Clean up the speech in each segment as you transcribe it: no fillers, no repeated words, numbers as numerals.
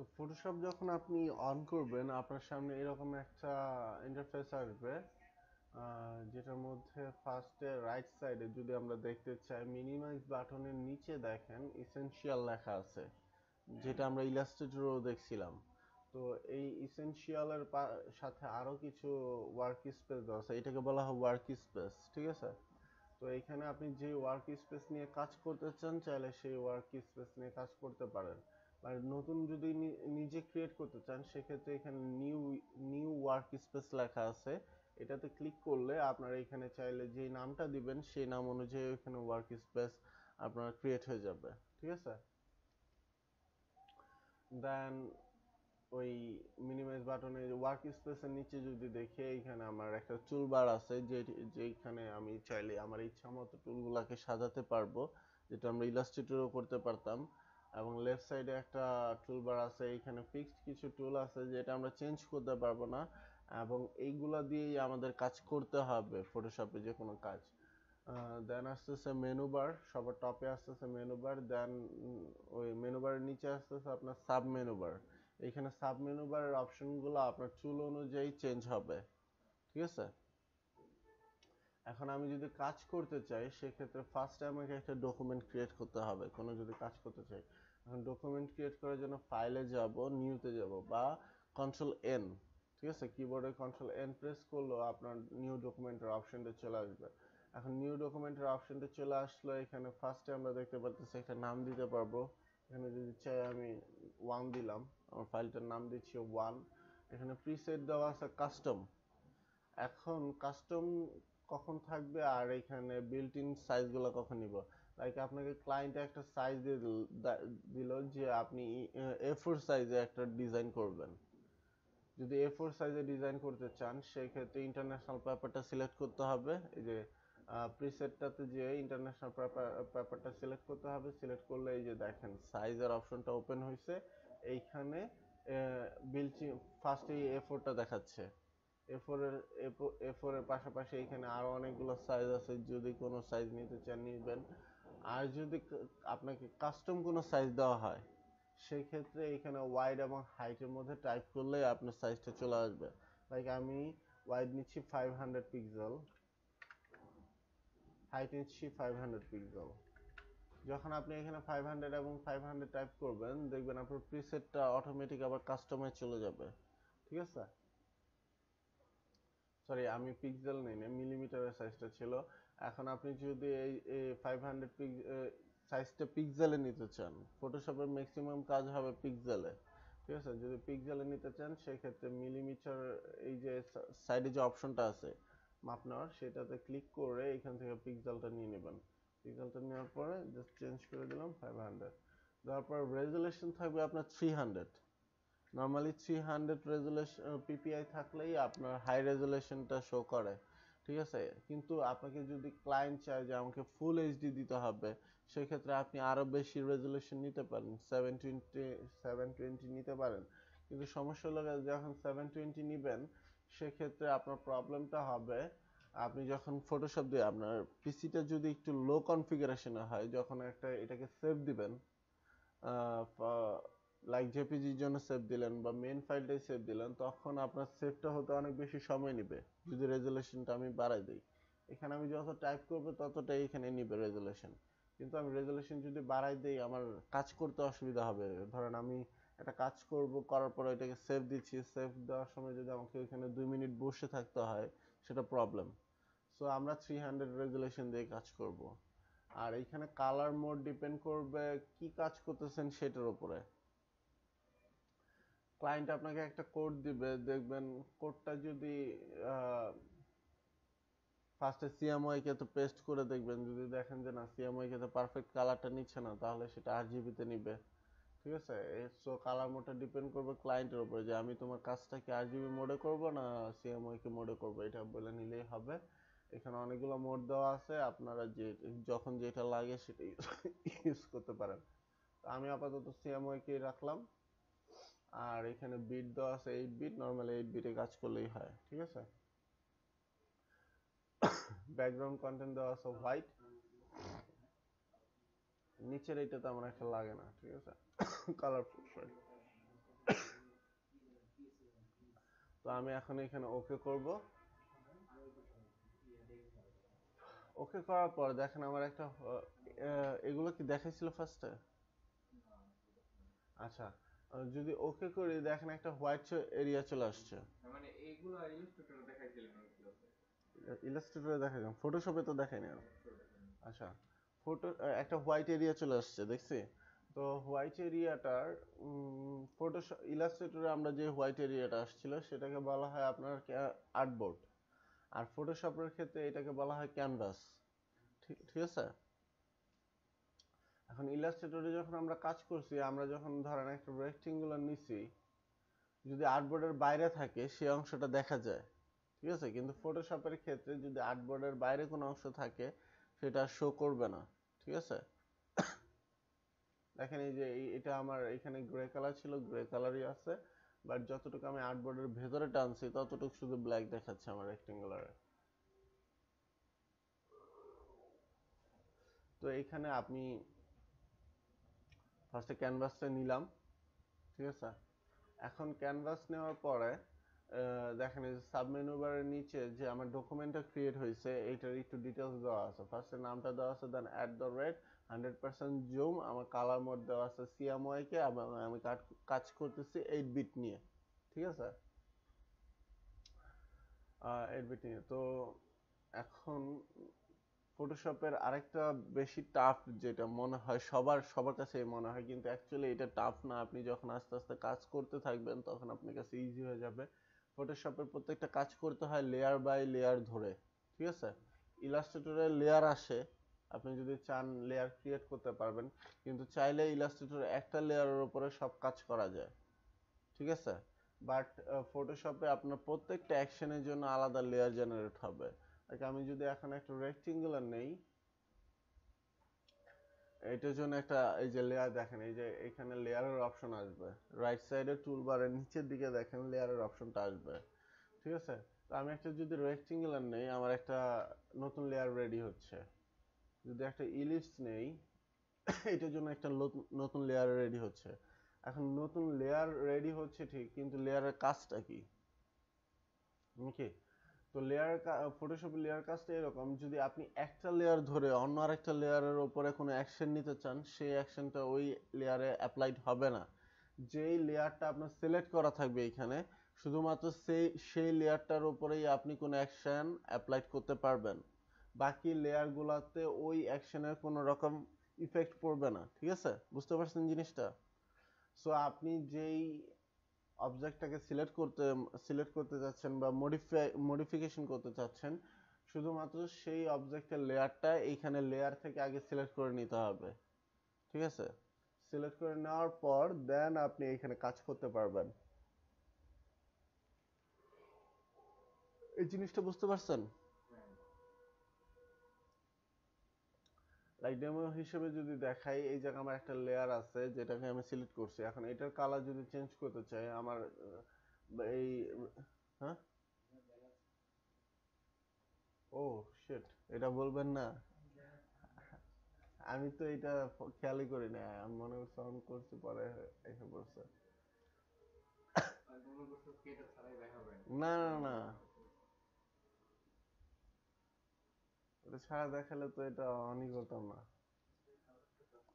তো ফটোশপ যখন আপনি অন করবেন আপনার সামনে এরকম একটা ইন্টারফেস আসবে, যেটার মধ্যে ফার্স্টে রাইট সাইডে যদি আমরা দেখতে চাই মিনিমাইজ বাটনের নিচে দেখেন ইসেনশিয়াল লেখা আছে, যেটা আমরা ইলাস্ট্রেটরও দেখছিলাম। তো এই ইসেনশিয়ালের সাথে আরো কিছু ওয়ার্ক স্পেস আছে, এটাকে বলা হয় ওয়ার্ক স্পেস, ঠিক আছে? তো এখানে আপনি যে ওয়ার্ক স্পেস নিয়ে কাজ করতে চান চাইলে সেই ওয়ার্ক স্পেস নিয়ে কাজ করতে পারেন। আর নতুন যদি নিজে ক্রিয়েট করতে চান সেক্ষেত্রে এখানে নিউ নিউ ওয়ার্ক স্পেস লেখা আছে, এটাতে ক্লিক করলে আপনারা এখানে চাইলে যে নামটা দিবেন সেই নাম অনুযায়ী এখানে ওয়ার্ক স্পেস আপনার ক্রিয়েট হয়ে যাবে, ঠিক আছে? দেন ওই মিনিমাইজ বাটনে ওয়ার্ক স্পেসের নিচে যদি দেখি এখানে আমার একটা টুল বার আছে, যেখানে আমি চাইলে আমার ইচ্ছা মতো টুলগুলাকে সাজাতে পারবো, যেটা আমরা ইলাস্ট্রেটরও করতে পারতাম। এবং লেফট সাইডে একটা টুল বার আছে, এখানে ফিক্সড কিছু টুল আছে যেটা আমরা চেঞ্জ করতে পারবো না, এবং এইগুলা দিয়েই আমাদের কাজ করতে হবে ফটোশপে যে কোনো কাজ। দেন আসতেছে মেনু বার, সবার টপে আসতেছে মেনু বার। দেন ওই মেনু বারের নিচে আসতেছে আপনার সাব মেনু বার। এখানে সাব মেনু বারের অপশনগুলো আপনার টুল অনুযায়ী চেঞ্জ হবে, ঠিক আছে? এখন আমি যদি কাজ করতে চাই সেক্ষেত্রে ফার্স্টে আমাকে একটা ডকুমেন্ট ক্রিয়েট করতে হবে কোনো যদি কাজ করতে চাই। এখন ডকুমেন্ট ক্রিয়েট করার জন্য ফাইলে যাব, নিউতে যাব, বা কন্ট্রোল এন, ঠিক আছে? কিবোর্ডে কন্ট্রোল এন প্রেস করলেও আপনার নিউ ডকুমেন্টের অপশনটা চলে আসবে। এখন নিউ ডকুমেন্টের অপশনটা চলে আসলো, এখানে ফার্স্টে আমরা দেখতে পাচ্ছি একটা নাম দিতে পারবো। এখানে যদি চাই আমি ওয়ান দিলাম, আমার ফাইলটার নাম দিচ্ছি ওয়ান। এখানে প্রিসেট দেওয়া আছে কাস্টম। এখন কাস্টম কখন থাকবে আর এখানে বিল্ট ইন সাইজগুলো কখন নিব? লাইক আপনাকে ক্লায়েন্ট একটা সাইজ দিয়ে দিল যে আপনি A4 সাইজে একটা ডিজাইন করবেন। যদি A4 সাইজে ডিজাইন করতে চান সেই ক্ষেত্রে ইন্টারন্যাশনাল পেপারটা সিলেক্ট করতে হবে। এই যে প্রিসেটটাতে যে ইন্টারন্যাশনাল পেপারটা সিলেক্ট করতে হবে, সিলেক্ট করলে এই যে দেখেন সাইজের অপশনটা ওপেন হয়েছে। এইখানে বিল্ট ফার্স্টে A4টা দেখাচ্ছে। A4 এর A4 এর পাশাপাশি এখানে আরো অনেকগুলো সাইজ আছে, যদি কোনো সাইজ নিতে চান নিবেন। আর যদি আপনাকে কাস্টম কোনো সাইজ দেওয়া হয় সেই ক্ষেত্রে এখানে ওয়াইড এবং হাইটের মধ্যে টাইপ করলে আপনার সাইজটা চলে আসবে। লাইক আমি ওয়াইড নিচ্ছি 500 পিক্সেল, হাইট নিচ্ছি 500 পিক্সেল। যখন আপনি এখানে 500 এবং 500 টাইপ করবেন দেখবেন আপনার প্রিসেটটা অটোমেটিক আবার কাস্টমে চলে যাবে, ঠিক আছে? সরি, আমি পিক্সেল নেই না, মিলিমিটারের সাইজটা ছিল। এখন আপনি যদি এই 500 সাইজটা পিক্সেলে নিতে চান, ফটোশপের ম্যাক্সিমাম কাজ হবে পিক্সেলে, ঠিক আছে? যদি পিক্সেলে নিতে চান সেক্ষেত্রে মিলিমিটার, এই যে সাইডে যে অপশনটা আছে মাপ নেওয়ার, সেটাতে ক্লিক করে এখান থেকে পিক্সেলটা নিয়ে নেবেন। পিক্সেলটা নেওয়ার পরে জাস্ট চেঞ্জ করে দিলাম 500। দেওয়ার পর রেজুলেশন থাকবে আপনার 300। নর্মালি 300 রেজুলেশন পিপিআই থাকলেই আপনার হাই রেজুলেশনটা শো করে, ঠিক আছে? কিন্তু আপনাকে যদি ক্লায়েন্ট চায় যে আমাকে ফুল এইচডি দিতে হবে সেক্ষেত্রে আপনি আরো বেশি রেজুলেশন নিতে পারেন, 720 নিতে পারেন। কিন্তু সমস্যা হলো যখন 720 নিবেন সেক্ষেত্রে আপনার প্রবলেমটা হবে, আপনি যখন ফটোশপ দিয়ে আপনার পিসিটা যদি একটু লো কনফিগারেশনে হয়, যখন একটা এটাকে সেভ দিবেন, লাইক জেপিজির জন্য সেভ দিলেন বা মেন ফাইলটাই সেভ দিলেন, তখন আপনার সেভটা হতে অনেক বেশি সময় নেবে যদি রেজুলেশনটা আমি বাড়াই দিই। এখানে আমি যত টাইপ করব ততটাই এখানে নিবে রেজুলেশন। কিন্তু আমি রেজুলেশন যদি বাড়াই দিই আমার কাজ করতে অসুবিধা হবে। ধরেন আমি একটা কাজ করব, করার পর এটাকে সেভ দিচ্ছি, সেভ দেওয়ার সময় যদি আমাকে এখানে 2 মিনিট বসে থাকতে হয় সেটা প্রবলেম। সো আমরা 300 রেজুলেশন দিয়ে কাজ করব। আর এইখানে কালার মোড ডিপেন্ড করবে কি কাজ করতেছেন সেটার উপরে। ক্লায়েন্ট আপনাকে একটা কোড দিবে, দেখবেন কোডটা যদি ফার্স্টে সিএমওয়াই কে তো পেস্ট করে দেখবেন, যদি দেখেন যে না সিএমওয়াই কে তো পারফেক্ট কালারটা নিচ্ছে না তাহলে সেটা আরজিবি তে নিবে, ঠিক আছে? সো কালার মোডটা ডিপেন্ড করবে ক্লায়েন্টের উপরে যে আমি তোমার কাজটা কি আরজিবি মোডে করব না সিএমওয়াই কে মোডে করব, এটা বলে নিলেই হবে। এখানে অনেকগুলো মোড দেওয়া আছে, আপনারা যে যখন যেটা লাগে সেটা ইউজ করতে পারেন। আমি আপাতত সিএমওয়াই কে রাখলাম। আর এখানে বিট দেওয়া আছে 8 বিট, নরমালি 8 বিটে কাজ করলেই হয়, ঠিক আছে? ব্যাকগ্রাউন্ড কন্টেন্ট দেওয়া আছে হোয়াইট, নিচের এইটা তেমন একটা লাগে না, ঠিক আছে? Colourful, sorry. তো আমি এখন এখানে ওকে করব। ওকে করার পর দেখেন আমার একটা এগুলো কি দেখাইছিল ফার্স্টে? আচ্ছা, যদি ওকে করি দেখেন একটা হোয়াইট এরিয়া চলে আসছে। মানে এইগুলো ইলাস্ট্রেটরে দেখাইছিলেন ওইগুলোতে? ইলাস্ট্রেটরে দেখাইলাম, ফটোশপে তো দেখাই না। আচ্ছা, ফটো একটা হোয়াইট এরিয়া চলে আসছে দেখছি। তো হোয়াইট এরিয়াটার ফটোশপ ইলাস্ট্রেটরে আমরা যে হোয়াইট এরিয়াটা আসছিল সেটাকে বলা হয় আপনার আর্টবোর্ড, আর ফটোশপের ক্ষেত্রে এটাকে বলা হয় ক্যানভাস। ঠিক ঠিক আছে। এখন ইলাস্ট্রেটরে যখন আমরা কাজ করছি, আমরা যখন ধরেন একটা রেক্টেঙ্গুলার নিছি, যদি আর্টবোর্ডের বাইরে থাকে সেই অংশটা দেখা যায়, ঠিক আছে, কিন্তু ফটোশপের ক্ষেত্রে যদি আর্টবোর্ডের বাইরে কোনো অংশ থাকে সেটা শো করবে না, ঠিক আছে। দেখেন এই যে এটা আমার এখানে গ্রে কালার ছিল, গ্রে কালারই আছে, বাট যতটুকু আমি আর্টবোর্ডের ভেতরে টানছি ততটুকু শুধু ব্ল্যাক দেখাচ্ছে আমার রেক্টেঙ্গুলারে। তো এইখানে আপনি ফার্স্টে ক্যানভাসটা নিলাম, ঠিক আছে। এখন ক্যানভাস নেওয়ার পরে দেখেন এই সাব মেনু বারের নিচে যে আমার ডকুমেন্টটা ক্রিয়েট হয়েছে এইটার একটু ডিটেলস দেওয়া আছে। ফার্স্টে নামটা দেওয়া আছে, দেন @, 100% জুম, আমার কালার মোড দেওয়া আছে CMYK, এবং আমি কাজ করতেছি 8 বিট নিয়ে, ঠিক আছে, 8 বিট নিয়ে। তো এখন ফটোশপের আরেকটা বেশি টাফ যেটা মনে হয় সবার কাছে মনে হয়, কিন্তু অ্যাকচুয়ালি এটা টাফ না। আপনি যখন আস্তে আস্তে কাজ করতে থাকবেন তখন আপনার কাছে ইজি হয়ে যাবে। ফটোশপের প্রত্যেকটা কাজ করতে হয় লেয়ার বাই লেয়ার ধরে, ঠিক আছে। ইলাস্ট্রেটরে লেয়ার আসে, আপনি যদি চান লেয়ার ক্রিয়েট করতে পারবেন, কিন্তু চাইলে ইলাস্ট্রেটরে একটা লেয়ারের উপরে সব কাজ করা যায়, ঠিক আছে। বাট ফটোশপে আপনার প্রত্যেকটা অ্যাকশনের জন্য আলাদা লেয়ার জেনারেট হবে। আমি যদি এখন একটা রেক্টেঙ্গুলার নেই, এটার জন্য একটা এই যে লেয়ার দেখেন, এই যে এখানে লেয়ারের অপশন আসবে, রাইট সাইডে টুলবারের নিচের দিকে দেখেন লেয়ারের অপশনটা আসবে, ঠিক আছে। তো আমি একটা যদি রেক্টেঙ্গুলার নেই, আমার একটা নতুন লেয়ার রেডি হচ্ছে। যদি একটা ইলিপস নেই, এটার জন্য একটা নতুন লেয়ার রেডি হচ্ছে। এখন নতুন লেয়ার রেডি হচ্ছে ঠিক, কিন্তু লেয়ারের কাজটা কি? ওকে, তো ফটোশপ লেয়ার কাজটা এরকম, যদি আপনি একটা লেয়ার ধরে অন্য আরেকটা লেয়ারের উপরে কোনো অ্যাকশন নিতে চান, সেই অ্যাকশনটা ওই লেয়ারে অ্যাপ্লাইড হবে না। যেই লেয়ারটা আপনার সিলেক্ট করা থাকবে এখানে, শুধুমাত্র সেই লেয়ারটার উপরেই আপনি কোনো অ্যাকশন অ্যাপ্লাইড করতে পারবেন। বাকি লেয়ারগুলোতে ওই অ্যাকশনের কোনো রকম ইফেক্ট পড়বে না, ঠিক আছে, বুঝতে পারছেন জিনিসটা? সো আপনি যেই অবজেক্টটাকে সিলেক্ট করতে যাচ্ছেন বা মডিফিকেশন করতে চাচ্ছেন, শুধুমাত্র সেই অবজেক্টের লেয়ারটা এইখানে লেয়ার থেকে আগে সিলেক্ট করে নিতে হবে, ঠিক আছে। সিলেক্ট করে নেওয়ার পর দেন আপনি এখানে কাজ করতে পারবেন। এই জিনিসটা বুঝতে পারছেন? লাইক ডেমো হিসেবে যদি দেখাই, এই জায়গায় আমার একটা লেয়ার আছে যেটাকে আমি সিলেক্ট করছি। এখন এটার কালার যদি চেঞ্জ করতে চাই, আমার এই, হ্যাঁ, ও শিট, এটা বলবেন না। আমি তো এটা খেয়ালই করি না, আমি মনে করছি অন করছি, পরে এসে পড়ছে। না না না, এটা ছাড়া দেখালে তো এটা অনই করতাম না।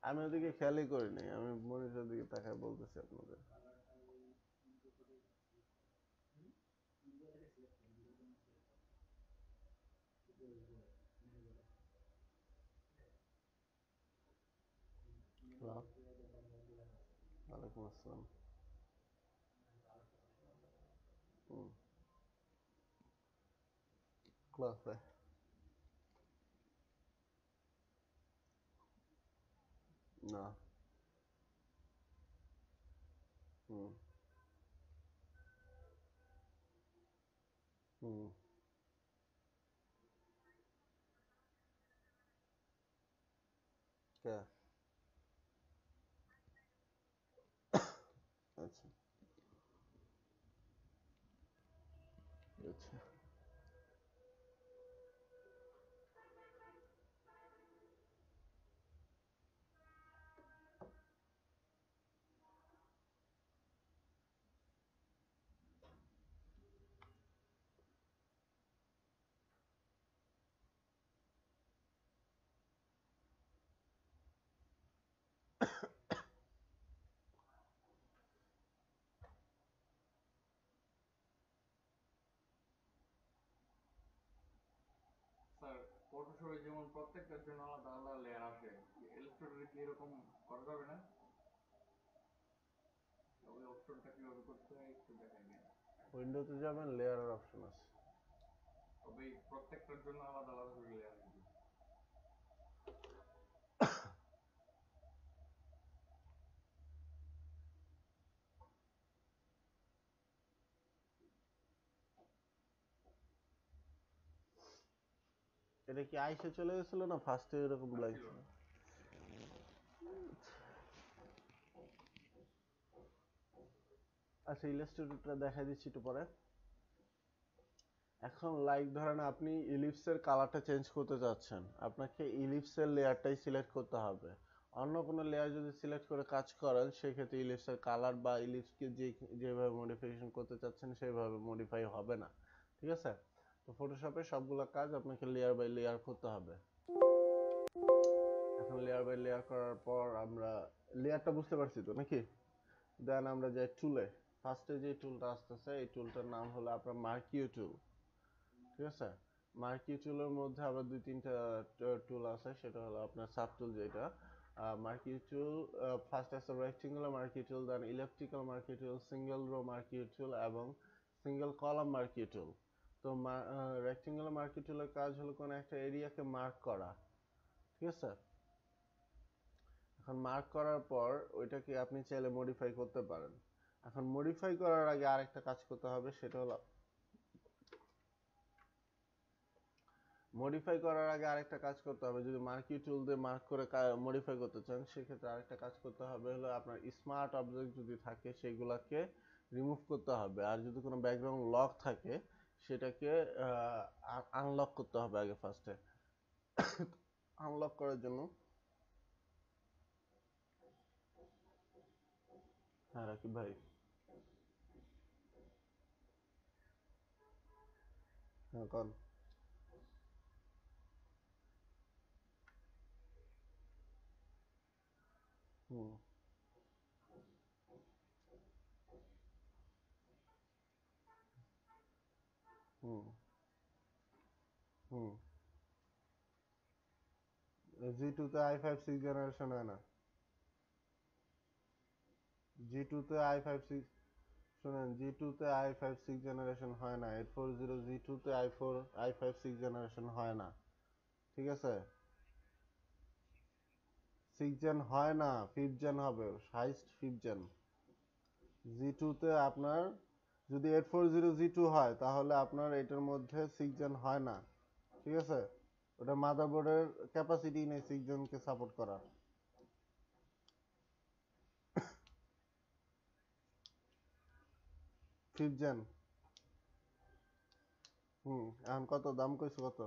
আমি ওদিকে খেয়ালই করি নাই, আমি মনিটরের দিকে তাকায় বলতেছি আপনাদের। হ্যালো, ওয়ালাইকুম আসসালাম। হুম, ক্লাসে। না। হুম। হুম। কে? আচ্ছা আচ্ছা। ফটোশপে যেমন প্রত্যেকটার জন্য আলাদা আলাদা লেয়ার আসে, ইলাস্ট্রেটরে কি এরকম করা যাবে না? ওই অপশনটা কিভাবে করতে হয় একটু দেখাই দিন। উইন্ডোতে যাবেন, লেয়ারের অপশন আছে। তবে এই প্রত্যেকটার জন্য আলাদা আলাদা করে লেয়ার দিবে। এটা কি আইসে চলে গেছিল না ফার্স্টে এরকম ব্ল্যাঙ্ক ছিল ছিল? না। আচ্ছা, ইলাস্ট্রেটরটা দেখাই দিচ্ছি একটু পরে। এখন লাইক ধরেন আপনি ইলিপসের কালারটা চেঞ্জ করতে চাচ্ছেন, আপনাকে ইলিপসের লেয়ারটাই সিলেক্ট করতে হবে। অন্য কোনো লেয়ার যদি সিলেক্ট করে কাজ করেন সেক্ষেত্রে ইলিপসের কালার বা ইলিপসকে যেভাবে মডিফিকেশন করতে চাচ্ছেন সেইভাবে মডিফাই হবে না, ঠিক আছে? তো ফটোশপে সবগুলো কাজ আপনাকে লেয়ার বাই লেয়ার করতে হবে। এখন লেয়ার বাই লেয়ার করার পর আমরা লেয়ারটা বুঝতে পারছি তো নাকি? দেন আমরা যাই টুলে। ফার্স্টে যে টুলটা আসতেছে এই টুলটার নাম হলো আপনার মার্কিও টুল, ঠিক আছে? মার্কিও টুলের মধ্যে আবার দুই তিনটা টুল আছে, সেটা হলো আপনার সাব টুল যেটা মার্কিও টুল। ফার্স্ট আছে রেক্টেঙ্গুলার মার্কিও টুল, দেন ইলিপ্টিক্যাল মার্কিও টুল, সিঙ্গেল রো মার্কিও টুল এবং সিঙ্গেল কলাম মার্কিও টুল। তো রেক্টেঙ্গুলার মার্কিও টুলের কাজ হলো কোন একটা এরিয়াকে মার্ক করা, ঠিক আছে? এখন মার্ক করার পর ওইটাকে আপনি চাইলে মডিফাই করতে পারেন। এখন মডিফাই করার আগে আরেকটা কাজ করতে হবে, সেটা হলো মডিফাই করার আগে আরেকটা কাজ করতে হবে। যদি মার্কিও টুল দিয়ে মার্ক করে মডিফাই করতে চান সেক্ষেত্রে আরেকটা কাজ করতে হবে হলো আপনার স্মার্ট অবজেক্ট যদি থাকে সেগুলোকে রিমুভ করতে হবে, আর যদি কোনো ব্যাকগ্রাউন্ড লক থাকে সেটাকে আনলক করতে হবে আগে ফার্স্টে। আনলক করার জন্য হ্যাঁ রাকিব ভাই, হ্যাঁ কন। হুম হুম হুম জি2 তে i5 6 জেনারেশন হয় না। জি2 তে i5 6 শুনেন, জি2 তে i5 6 জেনারেশন হয় না, 840 জি2 তে i5 6 জেনারেশন হয় না, ঠিক আছে? 6 জেন হয় না, 5th জেন হবে, হাইস্ট 5th জেন। জি2 তে আপনার যদি 840 জি2 হয় তাহলে আপনার এটার মধ্যে 6 জেন হয় না, ঠিক আছে? ওটা মাদারবোর্ডের ক্যাপাসিটি নেই 6 জেনকে সাপোর্ট করার। 5th gen. এখন কত দাম কইছো কত?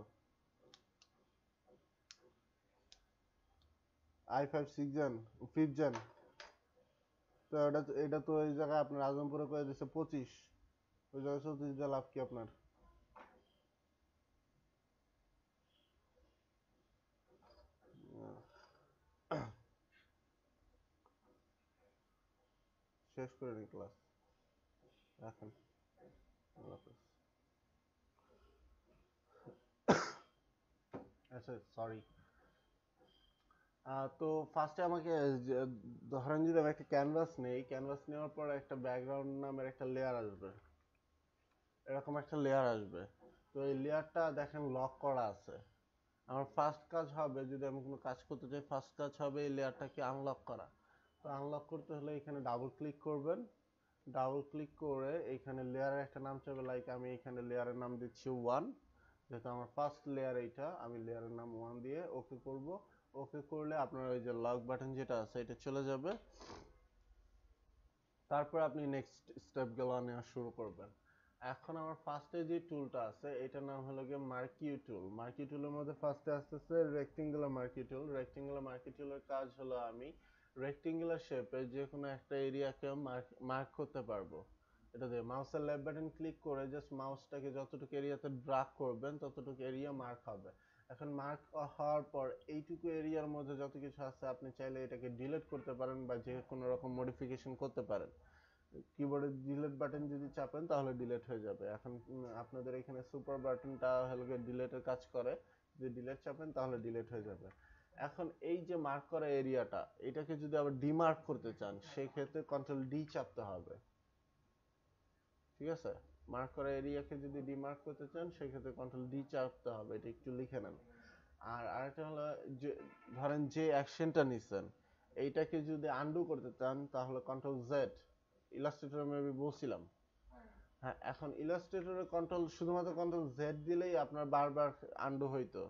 i5 6 gen, 5th gen. তো এটা তো এই জায়গায় আপনার আজমপুরে করে দিচ্ছে 25, ওই জায়গায় 34 দিয়ে লাভ কি আপনার? শেষ করে নি ক্লাস, রাখেন, আল্লাহ হাফেজ। আচ্ছা সরি। তো ফার্স্টে আমাকে ধরেন যদি আমি একটা ক্যানভাস নেই, ক্যানভাস নেওয়ার পর একটা ব্যাকগ্রাউন্ড নামের একটা লেয়ার আসবে, এরকম একটা লেয়ার আসবে। তো এই লেয়ারটা দেখেন লক করা আছে। আমার ফার্স্ট কাজ হবে, যদি আমি কোনো কাজ করতে চাই ফার্স্ট কাজ হবে এই লেয়ারটাকে আনলক করা। তো আনলক করতে হলে এখানে ডাবল ক্লিক করবেন, ডাবল ক্লিক করে এখানে লেয়ারের একটা নাম চাইবে, লাইক আমি এখানে লেয়ারের নাম দিচ্ছি 1, যেহেতু আমার ফার্স্ট লেয়ার এইটা, আমি লেয়ারের নাম 1 দিয়ে ওকে করব। ওকে করলে আপনার ওই যে লক বাটন যেটা আছে এটা চলে যাবে। তারপর আপনি নেক্সট স্টেপগুলো নেওয়া শুরু করবেন। এখন আমার ফার্স্টে যে টুলটা আছে এটার নাম হলো গিয়ে মার্কিও টুল। মার্কিও টুলের মধ্যে ফার্স্টে আসতেছে রেক্টেঙ্গুলার মার্কিও টুল। রেক্টেঙ্গুলার মার্কিও টুলের কাজ হলো আমি রেক্টেঙ্গুলার শেপে যে কোনো একটা এরিয়াকে মার্ক করতে পারবো। এটা দিয়ে মাউসের লেফট বাটন ক্লিক করে জাস্ট মাউসটাকে যতটুকু এরিয়াতে ড্রাগ করবেন ততটুকু এরিয়া মার্ক হবে। এখন মার্ক হওয়ার পর এইটুকু এরিয়ার মধ্যে যত কিছু আছে আপনি চাইলে এটাকে ডিলিট করতে পারেন বা যে কোনো রকম মডিফিকেশন করতে পারেন। কিবোর্ডে ডিলিট বাটন যদি চাপেন তাহলে ডিলিট হয়ে যাবে। এখন আপনাদের এখানে সুপার বাটনটা হলো ডিলিটের কাজ করে, যদি ডিলিট চাপেন তাহলে ডিলিট হয়ে যাবে। এখন এই যে মার্ক করা এরিয়াটা, এটাকে যদি আবার ডিমার্ক করতে চান সেই ক্ষেত্রে কন্ট্রোল ডি চাপতে হবে। ঠিক আছে, মার্ক করা এরিয়াকে যদি ডিমার্ক করতে চান সেই ক্ষেত্রে কন্ট্রোল ডি চাপতে হবে। এটা একটু লিখে নেন। আর আরেকটা হলো যে ধরেন যে অ্যাকশনটা নিছেন এইটাকে যদি আনডু করতে চান তাহলে কন্ট্রোল জেড। ইলাস্ট্রেটরে মেবি বলছিলাম। হ্যাঁ, এখন ইলাস্ট্রেটরে কন্ট্রোল শুধুমাত্র কন্ট্রোল জেড দিলেই আপনার বারবার আনডু হইতো।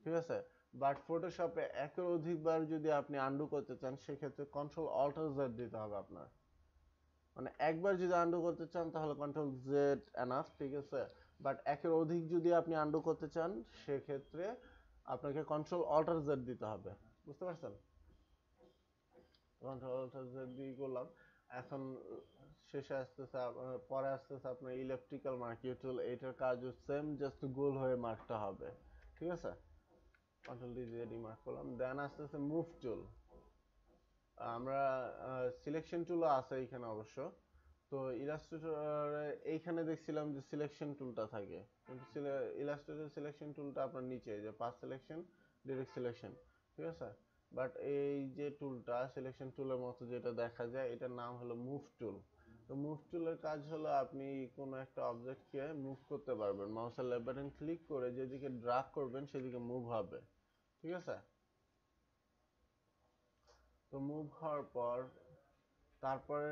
ঠিক আছে, বাট ফটোশপে একের অধিকবার যদি আপনি আনডু করতে চান সেক্ষেত্রে কন্ট্রোল অল্টার জেড দিতে হবে আপনার। মানে একবার যদি আনডু করতে চান তাহলে কন্ট্রোল জেড এনাফ। ঠিক আছে, বাট একের অধিক যদি আপনি আনডু করতে চান সেক্ষেত্রে আপনাকে কন্ট্রোল অল্টার জেড দিতে হবে। বুঝতে পারছেন? কন্ট্রোল অল্টার জেড দিয়ে করলাম। এখন শেষে আসতেছে পরে আসতেছে আপনার ইলেকট্রিক্যাল মার্কিং টুল। এটার কাজও সেম, জাস্ট গোল হয়ে মার্কটা হবে। ঠিক আছে, কন্ট্রোল ডি দিয়ে ডিমার্ক করলাম। দেন আসতেছে মুভ টুল। আমরা সিলেকশন টুলও আছে এখানে অবশ্য। তো ইলাস্ট্রেটরে এইখানে দেখছিলাম যে সিলেকশন টুলটা থাকে, কিন্তু ইলাস্ট্রেটর সিলেকশন টুলটা আপনার নিচে, যে পাস সিলেকশন, ডিরেক্ট সিলেকশন। ঠিক আছে, বাট এই যে টুলটা সিলেকশন টুলের মতো যেটা দেখা যায় এটার নাম হলো মুভ টুল। তো মুভ টুলের কাজ হলো আপনি কোনো একটা অবজেক্টকে মুভ করতে পারবেন, মাউসের লেফট বাটন ক্লিক করে যেদিকে ড্রাগ করবেন সেদিকে মুভ হবে। ঠিক আছে, তো মুভ হওয়ার পর তারপরে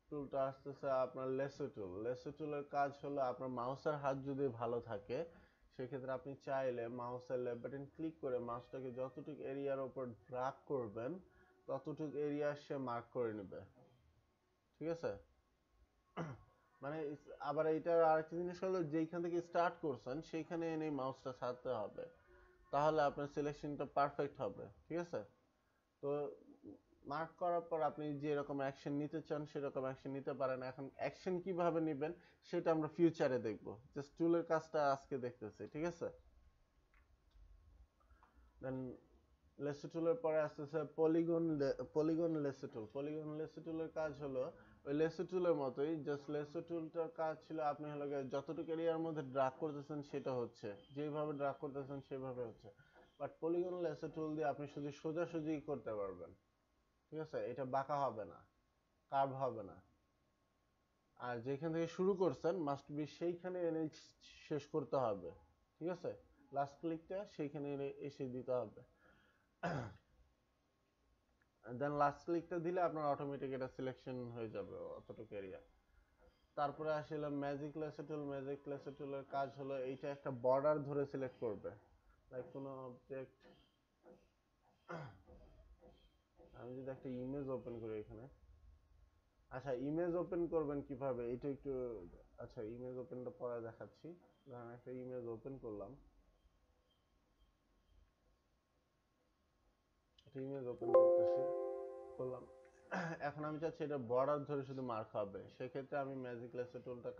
টুলটা আসতেছে আপনার লেসো টুল। লেসো টুলের কাজ হলো আপনার মাউসের হাত যদি ভালো থাকে সেক্ষেত্রে আপনি চাইলে মাউসের লেফট বাটন ক্লিক করে মাউসটাকে যতটুকু এরিয়ার উপর ড্রাগ করবেন ততটুকু এরিয়া সে মার্ক করে নেবে। ঠিক আছে, মানে আবার এইটার আরেকটা জিনিস হলো যেইখান থেকে স্টার্ট করছেন সেইখানে এনে মাউসটা ছাড়তে হবে, তাহলে আপনার সিলেকশনটা পারফেক্ট হবে। ঠিক আছে, তো মার্ক করার পর আপনি যেরকম অ্যাকশন নিতে চান সেরকম অ্যাকশন নিতে পারেন। এখন অ্যাকশন কিভাবে নেবেন সেটা আমরা ফিউচারে দেখব, জাস্ট টুলের কাজটা আজকে দেখতেছি। ঠিক আছে, দেন লেসো টুলের পরে আসতেছে পলিগন লেসো টুল। পলিগন লেসো টুলের কাজ হলো ওই লেসো টুলের মতোই, জাস্ট লেসো টুলটার কাজ ছিল আপনি হলো যতটুকু এরিয়ার মধ্যে ড্রাগ করতেছেন সেটা হচ্ছে, যেভাবে ড্রাগ করতেছেন সেভাবে হচ্ছে। বাট পলিগন লেসো টুল দিয়ে আপনি শুধু সোজাসুজি করতে পারবেন। ঠিক আছে, এটা বাঁকা হবে না, কার্ভ হবে না। আর যেখান থেকে শুরু করছেন মাস্ট বি সেইখানে এনে শেষ করতে হবে। ঠিক আছে, লাস্ট ক্লিকটা সেইখানে এনে এসে দিতে হবে। দেন লাস্ট ক্লিকটা দিলে আপনার অটোমেটিক এটা সিলেকশন হয়ে যাবে অতটুকু এরিয়া। তারপরে আসলে ম্যাজিক লেসো টুল। ম্যাজিক লেসো টুলের কাজ হলো এইটা একটা বর্ডার ধরে সিলেক্ট করবে, লাইক কোনো অবজেক্ট। আমি যদি একটা ইমেজ ওপেন করি এখানে, আচ্ছা ইমেজ ওপেন করবেন কিভাবে এটা একটু, আচ্ছা ইমেজ ওপেনটা পরে দেখাচ্ছি। ধরেন একটা ইমেজ ওপেন করলাম, একটা ইমেজ ওপেন করলাম। এখন আমি চাচ্ছি এটা বর্ডার ধরে শুধু মার্ক হবে, সেক্ষেত্রে আমি ম্যাজিক লেসো টুলটা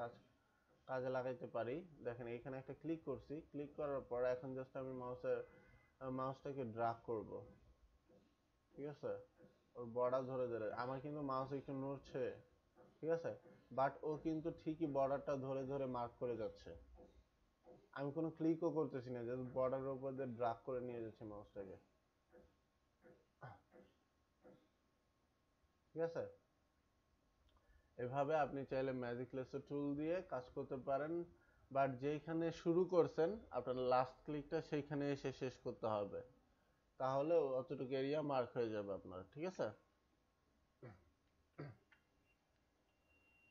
কাজে লাগাইতে পারি। দেখেন এখানে একটা ক্লিক করছি, ক্লিক করার পর এখন জাস্ট আমি মাউসটাকে ড্রাগ করব। ঠিক আছে, ওর বর্ডার ধরে ধরে আমার কিন্তু মাউস একটু নড়ছে। ঠিক আছে, বাট ও কিন্তু ঠিকই বর্ডারটা ধরে ধরে মার্ক করে যাচ্ছে। আমি কোনো ক্লিকও করতেছি না, জাস্ট বর্ডারের উপর দিয়ে ড্রাগ করে নিয়ে যাচ্ছি মাউসটাকে। ঠিক আছে, এভাবে আপনি চাইলে ম্যাজিক লেসো টুল দিয়ে কাজ করতে পারেন, বাট যেখানে শুরু করছেন আপনার লাস্ট ক্লিকটা সেইখানে এসে শেষ করতে হবে, তাহলে অতটুকু এরিয়া মার্ক হয়ে যাবে আপনার। ঠিক আছে,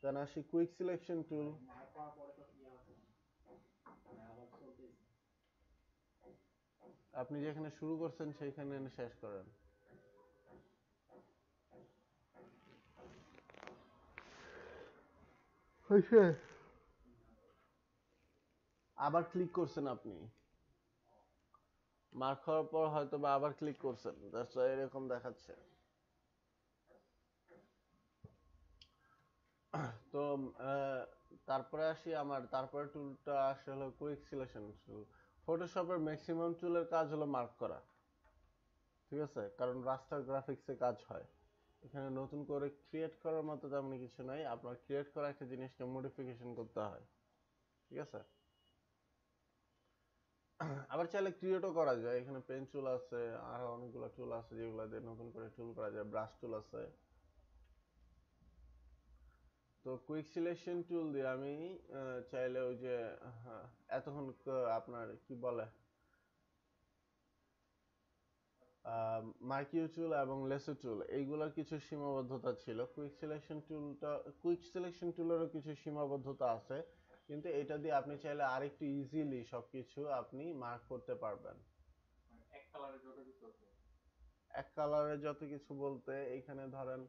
দেন আসি কুইক সিলেকশন টুল। আপনি যেখানে শুরু করছেন সেইখানে এনে শেষ করেন। আবার ক্লিক করছেন আপনি, মার্ক হওয়ার পর হয়তো বা আবার ক্লিক করছেন, দ্যাটস ওয়াই এরকম দেখাচ্ছে। তো তারপরে আসি আমার তারপরে টুলটা আসে হলো কুইক সিলেকশন টুল। ফটোশপের ম্যাক্সিমাম টুলের কাজ হলো মার্ক করা। ঠিক আছে, কারণ রাস্টার গ্রাফিক্সে কাজ হয়, এখানে নতুন করে ক্রিয়েট করার মতো তেমন কিছু নাই, আপনার ক্রিয়েট করা একটা জিনিসকে মডিফিকেশন করতে হয়। ঠিক আছে, আবার চাইলে ক্রিয়েটও করা যায়, এখানে পেন টুল আছে, আর অনেকগুলো টুল আছে যেগুলো দিয়ে নতুন করে টুল করা যায়, ব্রাশ টুল আছে। তো কুইক সিলেকশন টুল দিয়ে আমি চাইলে ওই যে এতক্ষণ আপনার কি বলে মার্কিউ টুল এবং লেসো টুল এইগুলোর কিছু সীমাবদ্ধতা ছিল। কুইক সিলেকশন টুলেরও কিছু সীমাবদ্ধতা আছে, কিন্তু এটা দিয়ে আপনি চাইলে আরেকটু ইজিলি সবকিছু আপনি মার্ক করতে পারবেন। মানে এক কালারে যত কিছু আছে। এক কালারে যত কিছু বলতে এইখানে ধরেন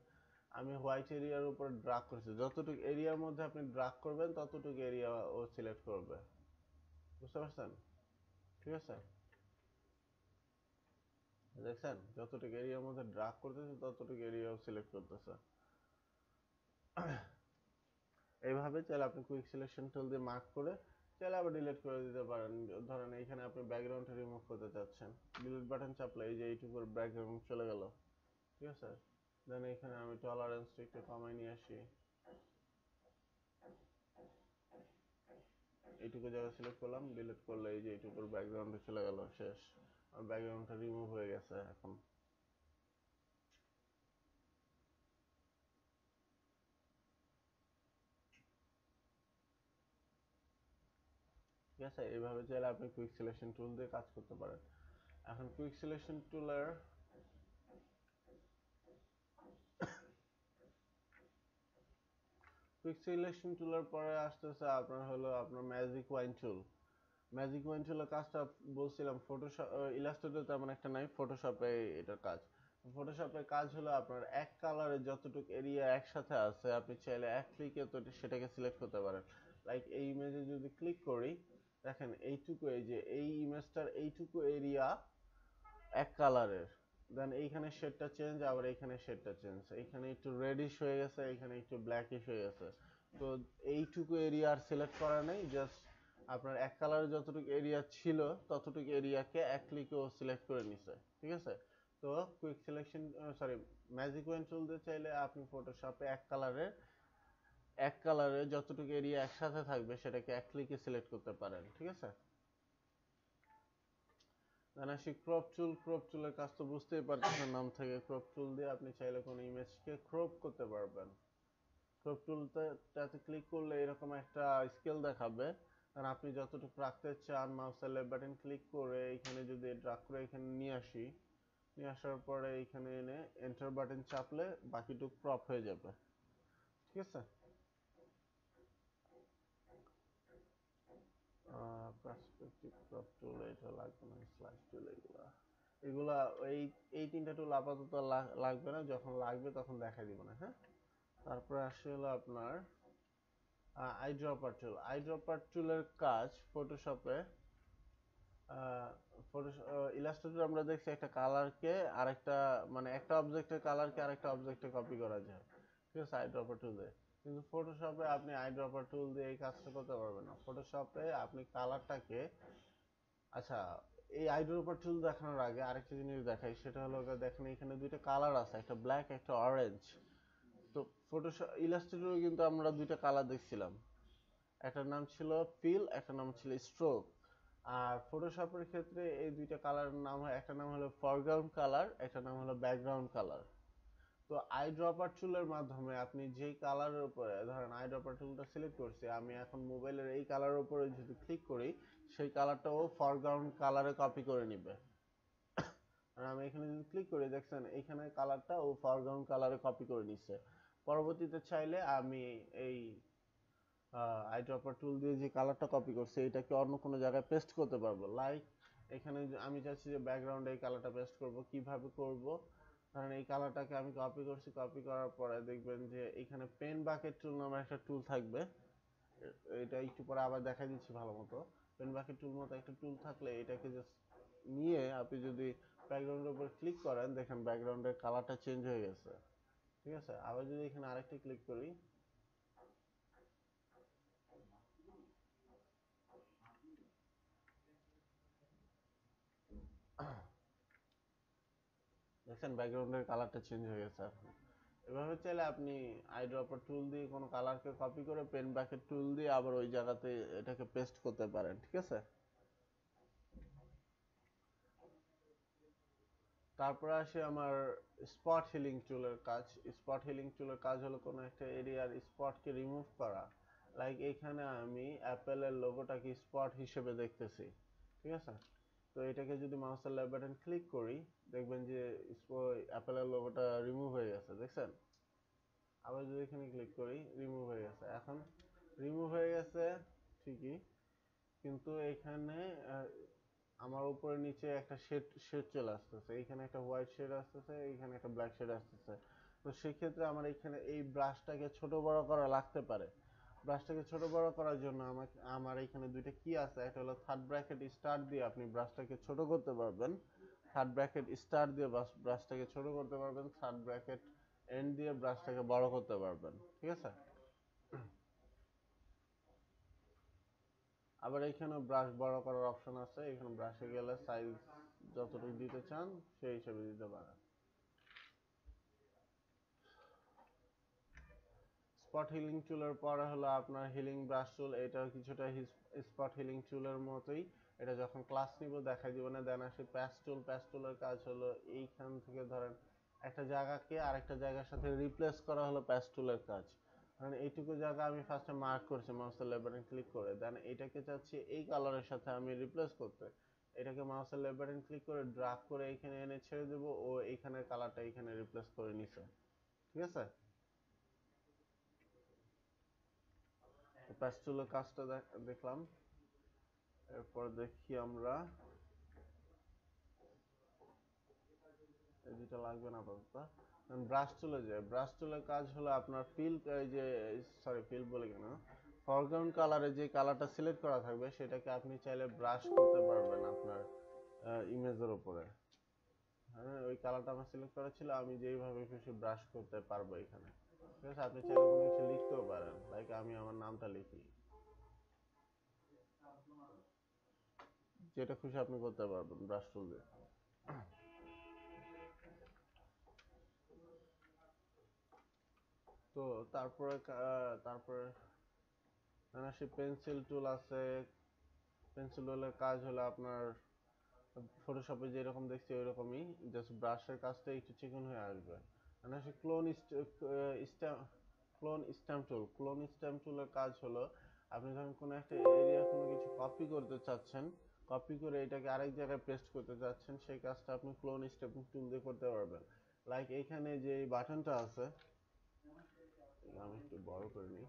আমি হোয়াইট এরিয়ার উপর ড্রাগ করছি, যতটুকু এরিয়ার মধ্যে আপনি ড্রাগ করবেন ততটুকু এরিয়া ও সিলেক্ট করবে, বুঝতে পারছেন? ঠিক আছে, দেখছেন যতটুকু এরিয়ার মধ্যে ড্রাগ করতেছে ততটুকু এরিয়াও সিলেক্ট করতেছে। এইভাবে চাইলে আপনি কুইক সিলেকশন টুল দিয়ে মার্ক করে চাইলে আবার ডিলিট করে দিতে পারেন। ধরেন এইখানে আপনি ব্যাকগ্রাউন্ডটা রিমুভ করতে চাচ্ছেন, ডিলিট বাটন চাপলে এই যে এইটুকুর ব্যাকগ্রাউন্ড চলে গেল। ঠিক আছে, দেন এখানে আমি টলারেন্সটা একটু কমাই নিয়ে আসি, এইটুকু জায়গা সিলেক্ট করলাম, ডিলিট করলে এই যে এইটুকুর ব্যাকগ্রাউন্ডে চলে গেল, শেষ। আর ব্যাকগ্রাউন্ডটা রিমুভ হয়ে গেছে এখন। ঠিক আছে, এইভাবে চাইলে আপনি কুইক সিলেকশন টুল দিয়ে কাজ করতে পারেন। এখন কুইক সিলেকশন টুলের কুইক সিলেকশন টুলের পরে আসতেছে আপনার হলো আপনার ম্যাজিক ওয়াইন টুল। ম্যাজিক ওয়াইন টুলের কাজটা বলছিলাম ফটোশপ, ইলাস্ট্রেটর তেমন একটা নাই, ফটোশপে এটার কাজ। ফটোশপের কাজ হলো আপনার এক কালারে যতটুকু এরিয়া একসাথে আছে আপনি চাইলে এক ক্লিকে তো সেটাকে সিলেক্ট করতে পারেন। লাইক এই ইমেজে যদি ক্লিক করি, দেখেন এইটুকু, এই যে এই ইমেজটার এইটুকু এরিয়া এক কালারের, দেন এইখানে শেডটা চেঞ্জ, আবার এইখানে শেডটা চেঞ্জ, এইখানে একটু রেডিশ হয়ে গেছে, এইখানে একটু ব্ল্যাকিশ হয়ে গেছে। তো এইটুকু এরিয়া আর সিলেক্ট করা নেই, জাস্ট আপনার এক কালারের যতটুকু এরিয়া ছিল ততটুকু এরিয়াকে এক ক্লিকেও সিলেক্ট করে নিছে। ঠিক আছে, তো quick selection sorry magic wand tool দিয়ে চাইলে আপনি ফটোশপে এক কালারে যতটুকু এরিয়া একসাথে থাকবে সেটাকে এক ক্লিকে সিলেক্ট করতে পারেন। ঠিক আছে, দেন আসি ক্রপ টুল। ক্রপ টুলের কাজ তো বুঝতেই পারতেছেন নাম থেকে, ক্রপ টুল দিয়ে আপনি চাইলে কোনো ইমেজকে ক্রপ করতে পারবেন। ক্রপ টুলটাতে ক্লিক করলে এরকম একটা স্কেল দেখাবে, আর আপনি যতটুকু রাখতে চান মাউসের লেফট বাটন ক্লিক করে এখানে যদি ড্রাগ করে এখানে নিয়ে আসি, নিয়ে আসার পরে এখানে এনে এন্টার বাটন চাপলে বাকিটুকু ক্রপ হয়ে যাবে। ঠিক আছে, পার্সপেক্টিভ ক্রপ টুল এটা লাগবে না, স্লাইস টুল এগুলা এগুলা এই এই তিনটা টুল আপাতত লাগবে না, যখন লাগবে তখন দেখা দিব না। হ্যাঁ, তারপরে আসে হলো আপনার আইড্রপার টুল। আইড্রপার টুলের কাজ ফটোশপে, ইলাস্ট্রেটর আমরা দেখছি একটা কালারকে আরেকটা, মানে একটা অবজেক্টের কালারকে আরেকটা অবজেক্টে কপি করা যায়। ঠিক আছে, আইড্রপার টুল দিয়ে। কিন্তু ফটোশপে আপনি আইড্রপার টুল দিয়ে এই কাজটা করতে পারবেন না। ফটোশপে আপনি কালারটাকে, আচ্ছা, এই আইড্রপার টুল দেখানোর আগে আরেকটা জিনিস দেখাই, সেটা হলো দেখেন এখানে দুইটা কালার আছে, একটা ব্ল্যাক একটা অরেঞ্জ। তো ফটোশপ ইলাস্ট্রেটরে কিন্তু আমরা দুইটা কালার দেখছিলাম, একটার নাম ছিল ফিল, একটা নাম ছিল স্ট্রোক। আর ফটোশপের ক্ষেত্রে এই দুইটা কালারের নাম হয়, একটা নাম হলো ফরগ্রাউন্ড কালার, একটা নাম হলো ব্যাকগ্রাউন্ড কালার। তো আইড্রপার টুলের মাধ্যমে আপনি যেই কালারের উপরে, ধরেন আইড্রপার টুলটা সিলেক্ট করছি, আমি এখন মোবাইলের এই কালারের উপরে যদি ক্লিক করি সেই কালারটাও ফরগ্রাউন্ড কালারে কপি করে নিবে। আর আমি এখানে যদি ক্লিক করি দেখছেন এইখানে কালারটা ও ফরগ্রাউন্ড কালারে কপি করে নিচ্ছে। পরবর্তীতে চাইলে আমি এই আইড্রপার টুল দিয়ে যে কালারটা কপি করছি এটাকে অন্য কোনো জায়গায় পেস্ট করতে পারবো। লাইক এখানে আমি চাচ্ছি যে ব্যাকগ্রাউন্ডে এই কালারটা পেস্ট করব, কিভাবে করব? কারণ এই কালারটাকে আমি কপি করছি, কপি করার পরে দেখবেন যে এখানে পেন বাকেট টুল নামে একটা টুল থাকবে, এটা একটু পরে আবার দেখাই দিচ্ছি ভালো মতো। পেন বাকেট টুল মতো একটা টুল থাকলে এটাকে জাস্ট নিয়ে আপনি যদি ব্যাকগ্রাউন্ডের উপর ক্লিক করেন দেখেন ব্যাকগ্রাউন্ডের কালারটা চেঞ্জ হয়ে গেছে। ঠিক আছে, আবার যদি এখানে আরেকটা ক্লিক করি, দেখছেন ব্যাকগ্রাউন্ডের কালারটা চেঞ্জ হয়ে গেছে। এভাবে চাইলে আপনি আইড্রপার টুল দিয়ে কোনো কালারকে কপি করে পেন বাকেট টুল দিয়ে আবার ওই জায়গাতে এটাকে পেস্ট করতে পারেন। ঠিক আছে, তারপরে আসে আমার স্পট হিলিং টুলের কাজ। স্পট হিলিং টুলের কাজ হলো কোনো একটা এরিয়ার স্পটকে রিমুভ করা। লাইক এইখানে আমি অ্যাপেলের লোগোটাকে স্পট হিসেবে দেখতেছি, ঠিক আছে? তো এটাকে যদি মাউসের লেফট বাটন ক্লিক করি, দেখবেন যে অ্যাপেলের লোগোটা রিমুভ হয়ে গেছে, দেখছেন? আবার যদি এখানে ক্লিক করি, রিমুভ হয়ে গেছে। এখন রিমুভ হয়ে গেছে ঠিকই, কিন্তু এখানে আমার উপরে নিচে একটা শেড শেড চলে আসতেছে, এইখানে একটা হোয়াইট শেড আসতেছে, এইখানে একটা ব্ল্যাক শেড আসতেছে। তো সেক্ষেত্রে আমার এখানে এই ব্রাশটাকে ছোট বড় করা লাগতে পারে। ব্রাশটাকে ছোট বড় করার জন্য আমার এখানে দুইটা কি আছে, একটা হলো থার্ড ব্র্যাকেট স্টার্ট দিয়ে আপনি ব্রাশটাকে ছোট করতে পারবেন, থার্ড ব্র্যাকেট স্টার্ট দিয়ে ব্রাশটাকে ছোট করতে পারবেন, থার্ড ব্র্যাকেট এন্ড দিয়ে ব্রাশটাকে বড় করতে পারবেন, ঠিক আছে? আবার এখানে ব্রাশ বড় করার অপশন আছে, এখানে ব্রাশে গেলে সাইজ যতটুকু দিতে চান সেই হিসেবে দিতে পারেন। স্পট হিলিং টুলের পরে হলো আপনার হিলিং ব্রাশ টুল। এটাও কিছুটা স্পট হিলিং টুলের মতোই। এটা যখন ক্লাস নিব দেখাই দিব না। দেন আসে প্যাচ টুল। প্যাচ টুলের কাজ হলো এইখান থেকে ধরেন একটা জায়গাকে আরেকটা জায়গার সাথে রিপ্লেস করা হলো প্যাচ টুলের কাজ। কারণ এইটুকু জায়গা আমি ফার্স্টে মার্ক করছি মাউসের লেফট বাটন ক্লিক করে, দেন এটাকে চাচ্ছি এই কালারের সাথে আমি রিপ্লেস করতে। এটাকে মাউসের লেফট বাটন ক্লিক করে ড্রাগ করে এখানে এনে ছেড়ে দেব, ও এইখানের কালারটা এখানে রিপ্লেস করে নিছে, ঠিক আছে? প্যাচ টুলের কাজটা দেখলাম। এরপর দেখি আমরা, এই দুটো লাগবে না আপাতত। ব্রাশ টুলে যাই। ব্রাশ টুলের কাজ হলো আপনার এই যে ফিল বলে কেন, ফরগ্রাউন্ড কালারে যে কালারটা সিলেক্ট করা থাকবে সেটাকে আপনি চাইলে ব্রাশ করতে পারবেন আপনার ইমেজের উপরে। হ্যাঁ, ওই কালারটা আমার সিলেক্ট করা ছিল, আমি যেইভাবে খুশি ব্রাশ করতে পারবো এখানে, ঠিক আছে? আপনি চাইলে কোনো কিছু লিখতেও পারেন, লাইক আমি আমার নামটা লিখি, যেটা খুশি আপনি করতে পারবেন ব্রাশ টুল দিয়ে। তো তারপরে আসি পেন্সিল টুল আছে। পেন্সিল টুলের কাজ হলো আপনার ফটোশপে যেরকম দেখছি ওইরকমই, জাস্ট ব্রাশের কাজটা একটু চিকন হয়ে আসবে। আসি ক্লোন স্ট্যাম্প টুল। ক্লোন স্ট্যাম্প টুলের কাজ হলো আপনি যখন কোনো একটা এরিয়া কোনো কিছু কপি করতে চাচ্ছেন, কপি করে এটাকে আরেক জায়গায় পেস্ট করতে চাচ্ছেন, সেই কাজটা আপনি ক্লোন স্ট্যাম্প টুল দিয়ে করতে পারবেন। লাইক এইখানে যে বাটনটা আছে, আমি একটু বড় করে নিই।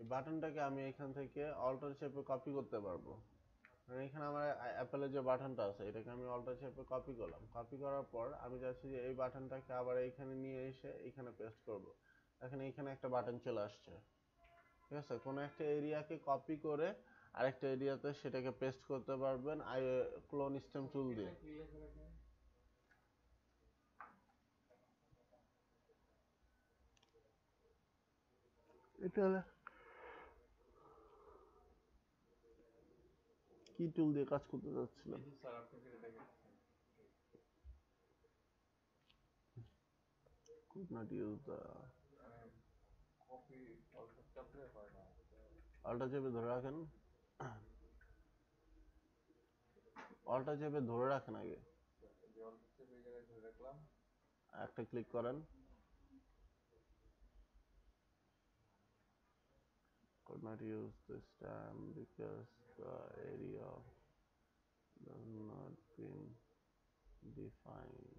এই বাটনটাকে আমি এখান থেকে অল্টার শেপে কপি করতে পারবো। মানে এখানে আমার অ্যাপেলের যে বাটনটা আছে এটাকে আমি অল্টার শেপে কপি করলাম। কপি করার পর আমি চাচ্ছি যে এই বাটনটাকে আবার এইখানে নিয়ে এসে এইখানে পেস্ট করব। দেখেন এইখানে একটা বাটন চলে আসছে, ঠিক আছে? কোনো একটা এরিয়াকে কপি করে আরেকটা এরিয়াতে সেটাকে পেস্ট করতে পারবেন ক্লোন স্টেম টুল দিয়ে। এটা কি টুল দিয়ে কাজ করতে যাচ্ছিলাম? could not use the alt চেপে ধরে রাখেন, অল্টার চেপে ধরে রাখেন আগে, একটা ক্লিক করেন, could not use this time because the area does not been defined.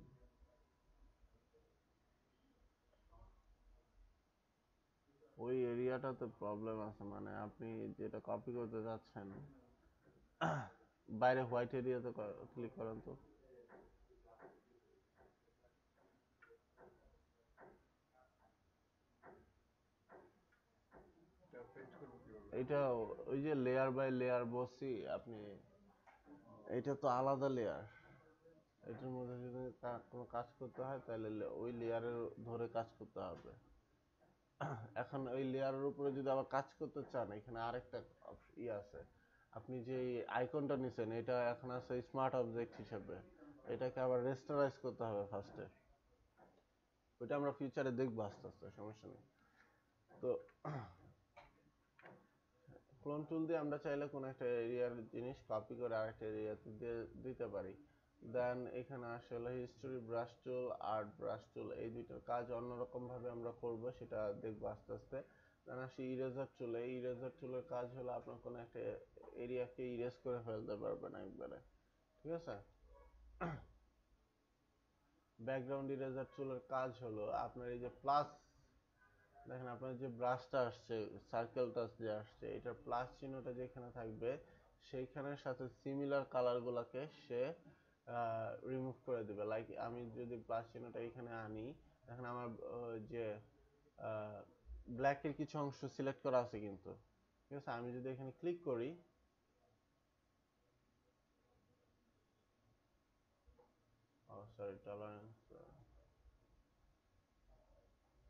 ওই এরিয়াটাতে প্রবলেম আছে, মানে আপনি যেটা কপি করতে যাচ্ছেন বাইরে হোয়াইট এরিয়াতে ক্লিক করেন তো। এটা ওই যে লেয়ার বাই লেয়ার বসি আপনি, এটা তো আলাদা লেয়ার, এটার মধ্যে যদি কোনো কাজ করতে হয় তাহলে ওই লেয়ারের ধরে কাজ করতে হবে। এখন ওই লেয়ারের উপরে যদি আবার কাজ করতে চান, এখানে আরেকটা আছে, আপনি যে আইকনটা নিছেন এটা এখন আছে স্মার্ট অবজেক্ট হিসেবে, এটাকে আবার রেস্টোরাইজ করতে হবে ফার্স্টে। ওইটা আমরা ফিউচারে দেখবো আস্তে আস্তে, সমস্যা নেই। তো ক্লোন টুল দিয়ে আমরা চাইলে কোনো একটা এরিয়ার জিনিস কপি করে আরেকটা এরিয়াতে দিতে পারি। দেন এখানে আসলে হিস্টোরি ব্রাশ টুল, আর্ট ব্রাশ টুল, এই দুইটার কাজ অন্যরকম ভাবে আমরা করব, সেটা দেখবো আস্তে আস্তে। দেন আসি ইরেজার টুলে। ইরেজার টুলের কাজ হলো আপনার কোনো একটা এরিয়াকে ইরেজ করে ফেলতে পারবেন একবারে, ঠিক আছে। ব্যাকগ্রাউন্ড ইরেজার টুলের কাজ হলো আপনার এই যে প্লাস, দেখেন আপনার যে ব্রাশটা আসছে, সার্কেলটা যে আসছে, এটার প্লাস চিহ্নটা যেখানে থাকবে সেইখানের সাথে সিমিলার কালার গুলাকে সে রিমুভ করে দিবে। লাইক আমি যদি প্লাস চিহ্নটা এখানে আনি, দেখেন আমার যে ব্ল্যাকের কিছু অংশ সিলেক্ট করা আছে কিন্তু, ঠিক আছে। আমি যদি এখানে ক্লিক করি, সরি টলারেন্স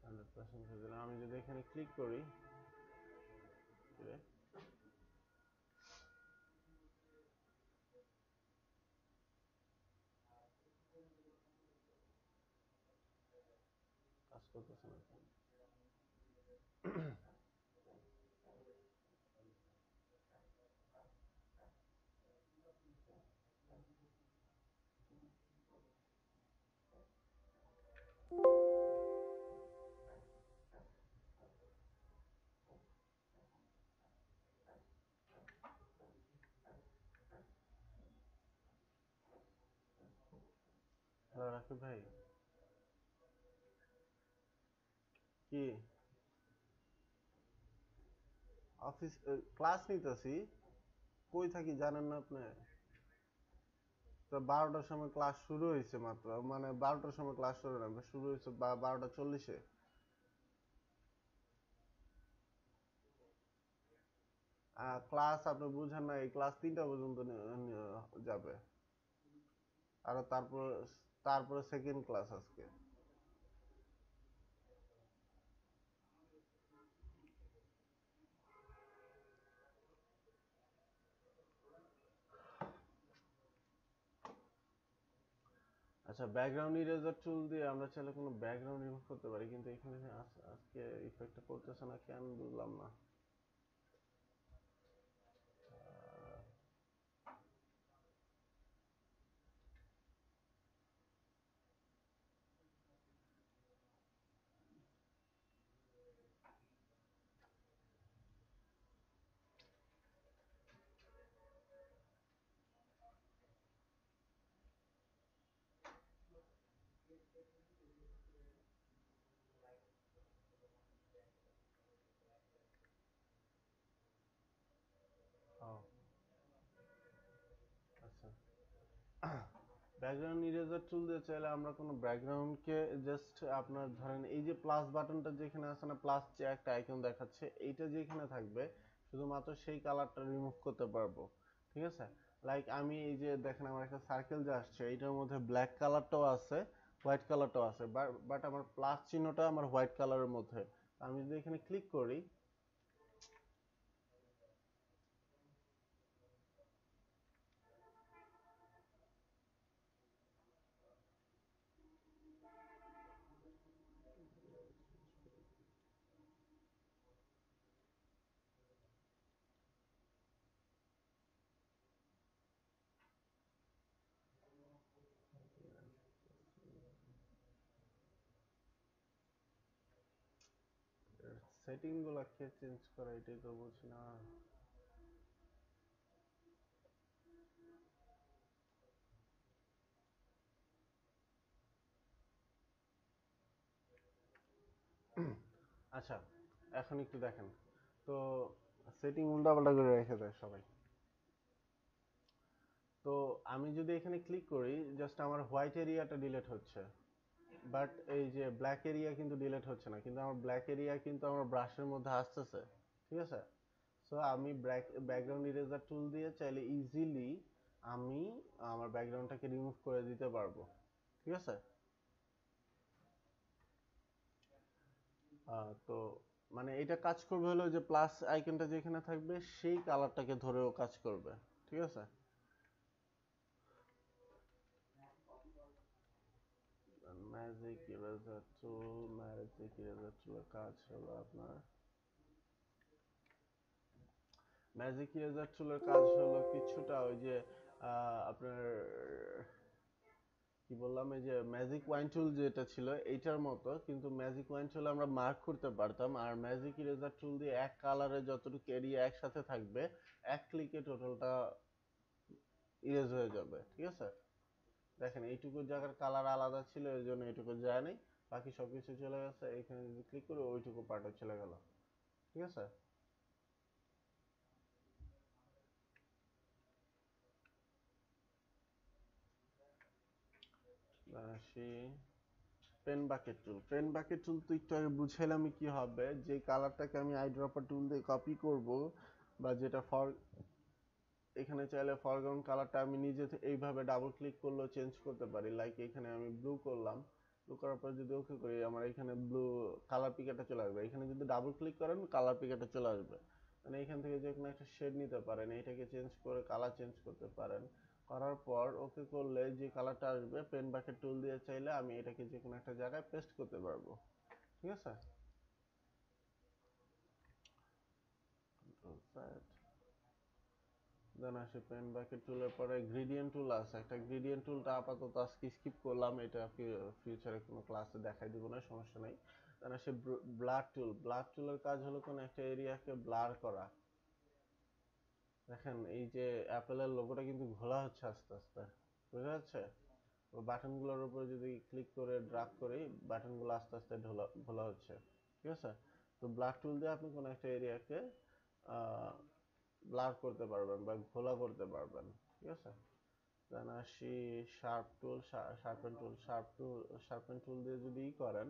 100% করে দিলাম। আমি যদি এখানে ক্লিক করি, কাজ করতেছে না। হ্যালো রাকিব ভাই, কি অফিস ক্লাস নিতেছি, কই থাকি জানেন না আপনি? তো 12টার সময় ক্লাস শুরু হয়েছে মাত্র, মানে 12টার সময় ক্লাস শুরু না, শুরু হয়েছে 12টা 40-এ। ক্লাস আপনি বুঝেন না, এই ক্লাস 3টা পর্যন্ত যাবে। আর তারপরে সেকেন্ড ক্লাস আজকে। আচ্ছা, ব্যাকগ্রাউন্ড ইরেজার টুল দিয়ে আমরা চাইলে কোনো ব্যাকগ্রাউন্ড রিমুভ করতে পারি, কিন্তু এখানে আজকে ইফেক্টটা করতেছে না কেন বুঝলাম না। ও আচ্ছা, ব্যাকগ্রাউন্ড ইরেজার টুল দিয়ে চাইলে আমরা কোনো ব্যাকগ্রাউন্ডকে জাস্ট আপনার ধরেন এই যে প্লাস বাটনটা যেখানে আছে না, প্লাস যে একটা আইকন দেখাচ্ছে, এইটা যেখানে থাকবে শুধুমাত্র সেই কালারটা রিমুভ করতে পারবো, ঠিক আছে। লাইক আমি এই যে দেখেন আমার একটা সার্কেল যে আসছে, এইটার মধ্যে ব্ল্যাক কালারটাও আছে, হোয়াইট কালারটাও আছে, বাট আমার প্লাস চিহ্নটা আমার হোয়াইট কালারের মধ্যে। আমি যদি এখানে ক্লিক করি, সেটিং গুলা কে চেঞ্জ করে এটাই তো বুঝি না। আচ্ছা, এখন একটু দেখেন তো, সেটিং উল্টাপাল্টা করে রেখে দেয় সবাই। তো আমি যদি এখানে ক্লিক করি, জাস্ট আমার হোয়াইট এরিয়াটা ডিলিট হচ্ছে, বাট এই যে ব্ল্যাক এরিয়া কিন্তু ডিলিট হচ্ছে না, কিন্তু আমার ব্ল্যাক এরিয়া কিন্তু আমার ব্রাশের মধ্যে আসতেছে, ঠিক আছে। সো আমি ব্যাকগ্রাউন্ড ইরেজার টুল দিয়ে চাইলে ইজিলি আমি আমার ব্যাকগ্রাউন্ডটাকে রিমুভ করে দিতে পারবো, ঠিক আছে। তো মানে এটা কাজ করবে হলো যে প্লাস আইকনটা যেখানে থাকবে সেই কালারটাকে ধরেও কাজ করবে, ঠিক আছে। ম্যাজিক ইরেজার টুলের কাজ হলো আপনার, ম্যাজিক ইরেজার টুলের কাজ হলো কিছুটা ওই যে আপনার কি বললাম, এই যে ম্যাজিক ওয়াইন টুল যেটা ছিল এইটার মতো, কিন্তু ম্যাজিক ওয়াইন টুল আমরা মার্ক করতে পারতাম, আর ম্যাজিক ইরেজার টুল দিয়ে এক কালারে যতটুকু এরিয়া একসাথে থাকবে এক ক্লিকে টোটালটা ইরেজ হয়ে যাবে। ঠিক আছে, দেখেন এইটুকু জায়গার কালার আলাদা ছিল এই জন্য এইটুকু যায় নাই, বাকি সবকিছু চলে গেছে। এখানে যদি ক্লিক করি ওইটুকু পার্টও চলে গেল। ঠিক আছে, আসি pen bucket tool. Pen bucket tool তো একটু আগে বুঝাইলাম কি হবে, যে কালারটাকে আমি আইড্রপার টুল দিয়ে কপি করব, বা যেটা ফর এখানে চাইলে ফরগ্রাউন্ড কালারটা আমি নিজে এইভাবে ডাবল ক্লিক করলেও চেঞ্জ করতে পারি। লাইক এখানে আমি ব্লু করলাম, ব্লু করার পর যদি ওকে করি আমার এখানে ব্লু কালার পিকারটা চলে আসবে। এখানে যদি ডাবল ক্লিক করেন কালার পিকারটা চলে আসবে। মানে এখান থেকে যে কোনো একটা শেড নিতে পারেন, এটাকে চেঞ্জ করে কালার চেঞ্জ করতে পারেন। করার পর ওকে করলে যে কালারটা আসবে পেন বাকেট টুল দিয়ে চাইলে আমি এটাকে যে কোনো একটা জায়গায় পেস্ট করতে পারবো। ঠিক আছে, দেন আসি পেন বাকেট টুলের পরে গ্রেডিয়েন্ট টুল আছে একটা। গ্রেডিয়েন্ট টুলটা আপাতত আজকে স্কিপ করলাম, এটা ফিউচারে কোনো ক্লাসে দেখাই দিব না, সমস্যা নাই। দেন আসি ব্লার টুল। ব্লার টুলের কাজ হলো কোনো একটা এরিয়াকে ব্লার করা। দেখেন এই যে অ্যাপেলের লোগোটা কিন্তু ঘোলা হচ্ছে আস্তে আস্তে, বুঝা যাচ্ছে? ও বাটনগুলোর উপরে যদি ক্লিক করে ড্রাগ করি বাটনগুলো আস্তে আস্তে ঘোলা হচ্ছে। ঠিক আছে, তো ব্লার টুল দিয়ে আপনি কোনো একটা এরিয়াকে ব্লার করতে পারবেন বা ঘোলা করতে পারবেন। ঠিক আছে, দেন আসি শার্প টুল। শার্পেন টুল দিয়ে যদি করেন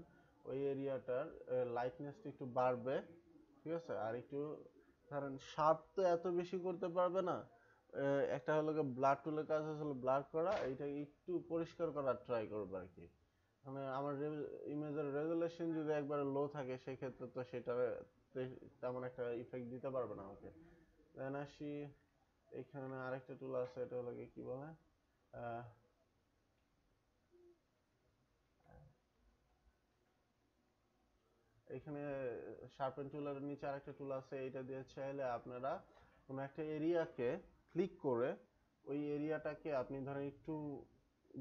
ওই এরিয়াটার লাইটনেসটা একটু বাড়বে। ঠিক আছে, আর একটু ধরেন শার্প তো এত বেশি করতে পারবে না। একটা হলো ব্লার টুলের কাজ হলো ব্লার করা, এইটা একটু পরিষ্কার করার ট্রাই করবে আর কি। মানে আমার ইমেজের রেজুলেশন যদি একবারে লো থাকে সেক্ষেত্রে তো সেটার তেমন একটা ইফেক্ট দিতে পারবে না আমাকে। দেন আসি এখানে আরেকটা টুল আছে, এটা হলো কি বলে, আহ, এখানে শার্পেন টুলের নিচে আরেকটা টুল আছে, এটা দিয়ে চাইলে আপনারা কোনো একটা এরিয়াকে ক্লিক করে ওই এরিয়াটাকে আপনি ধরেন একটু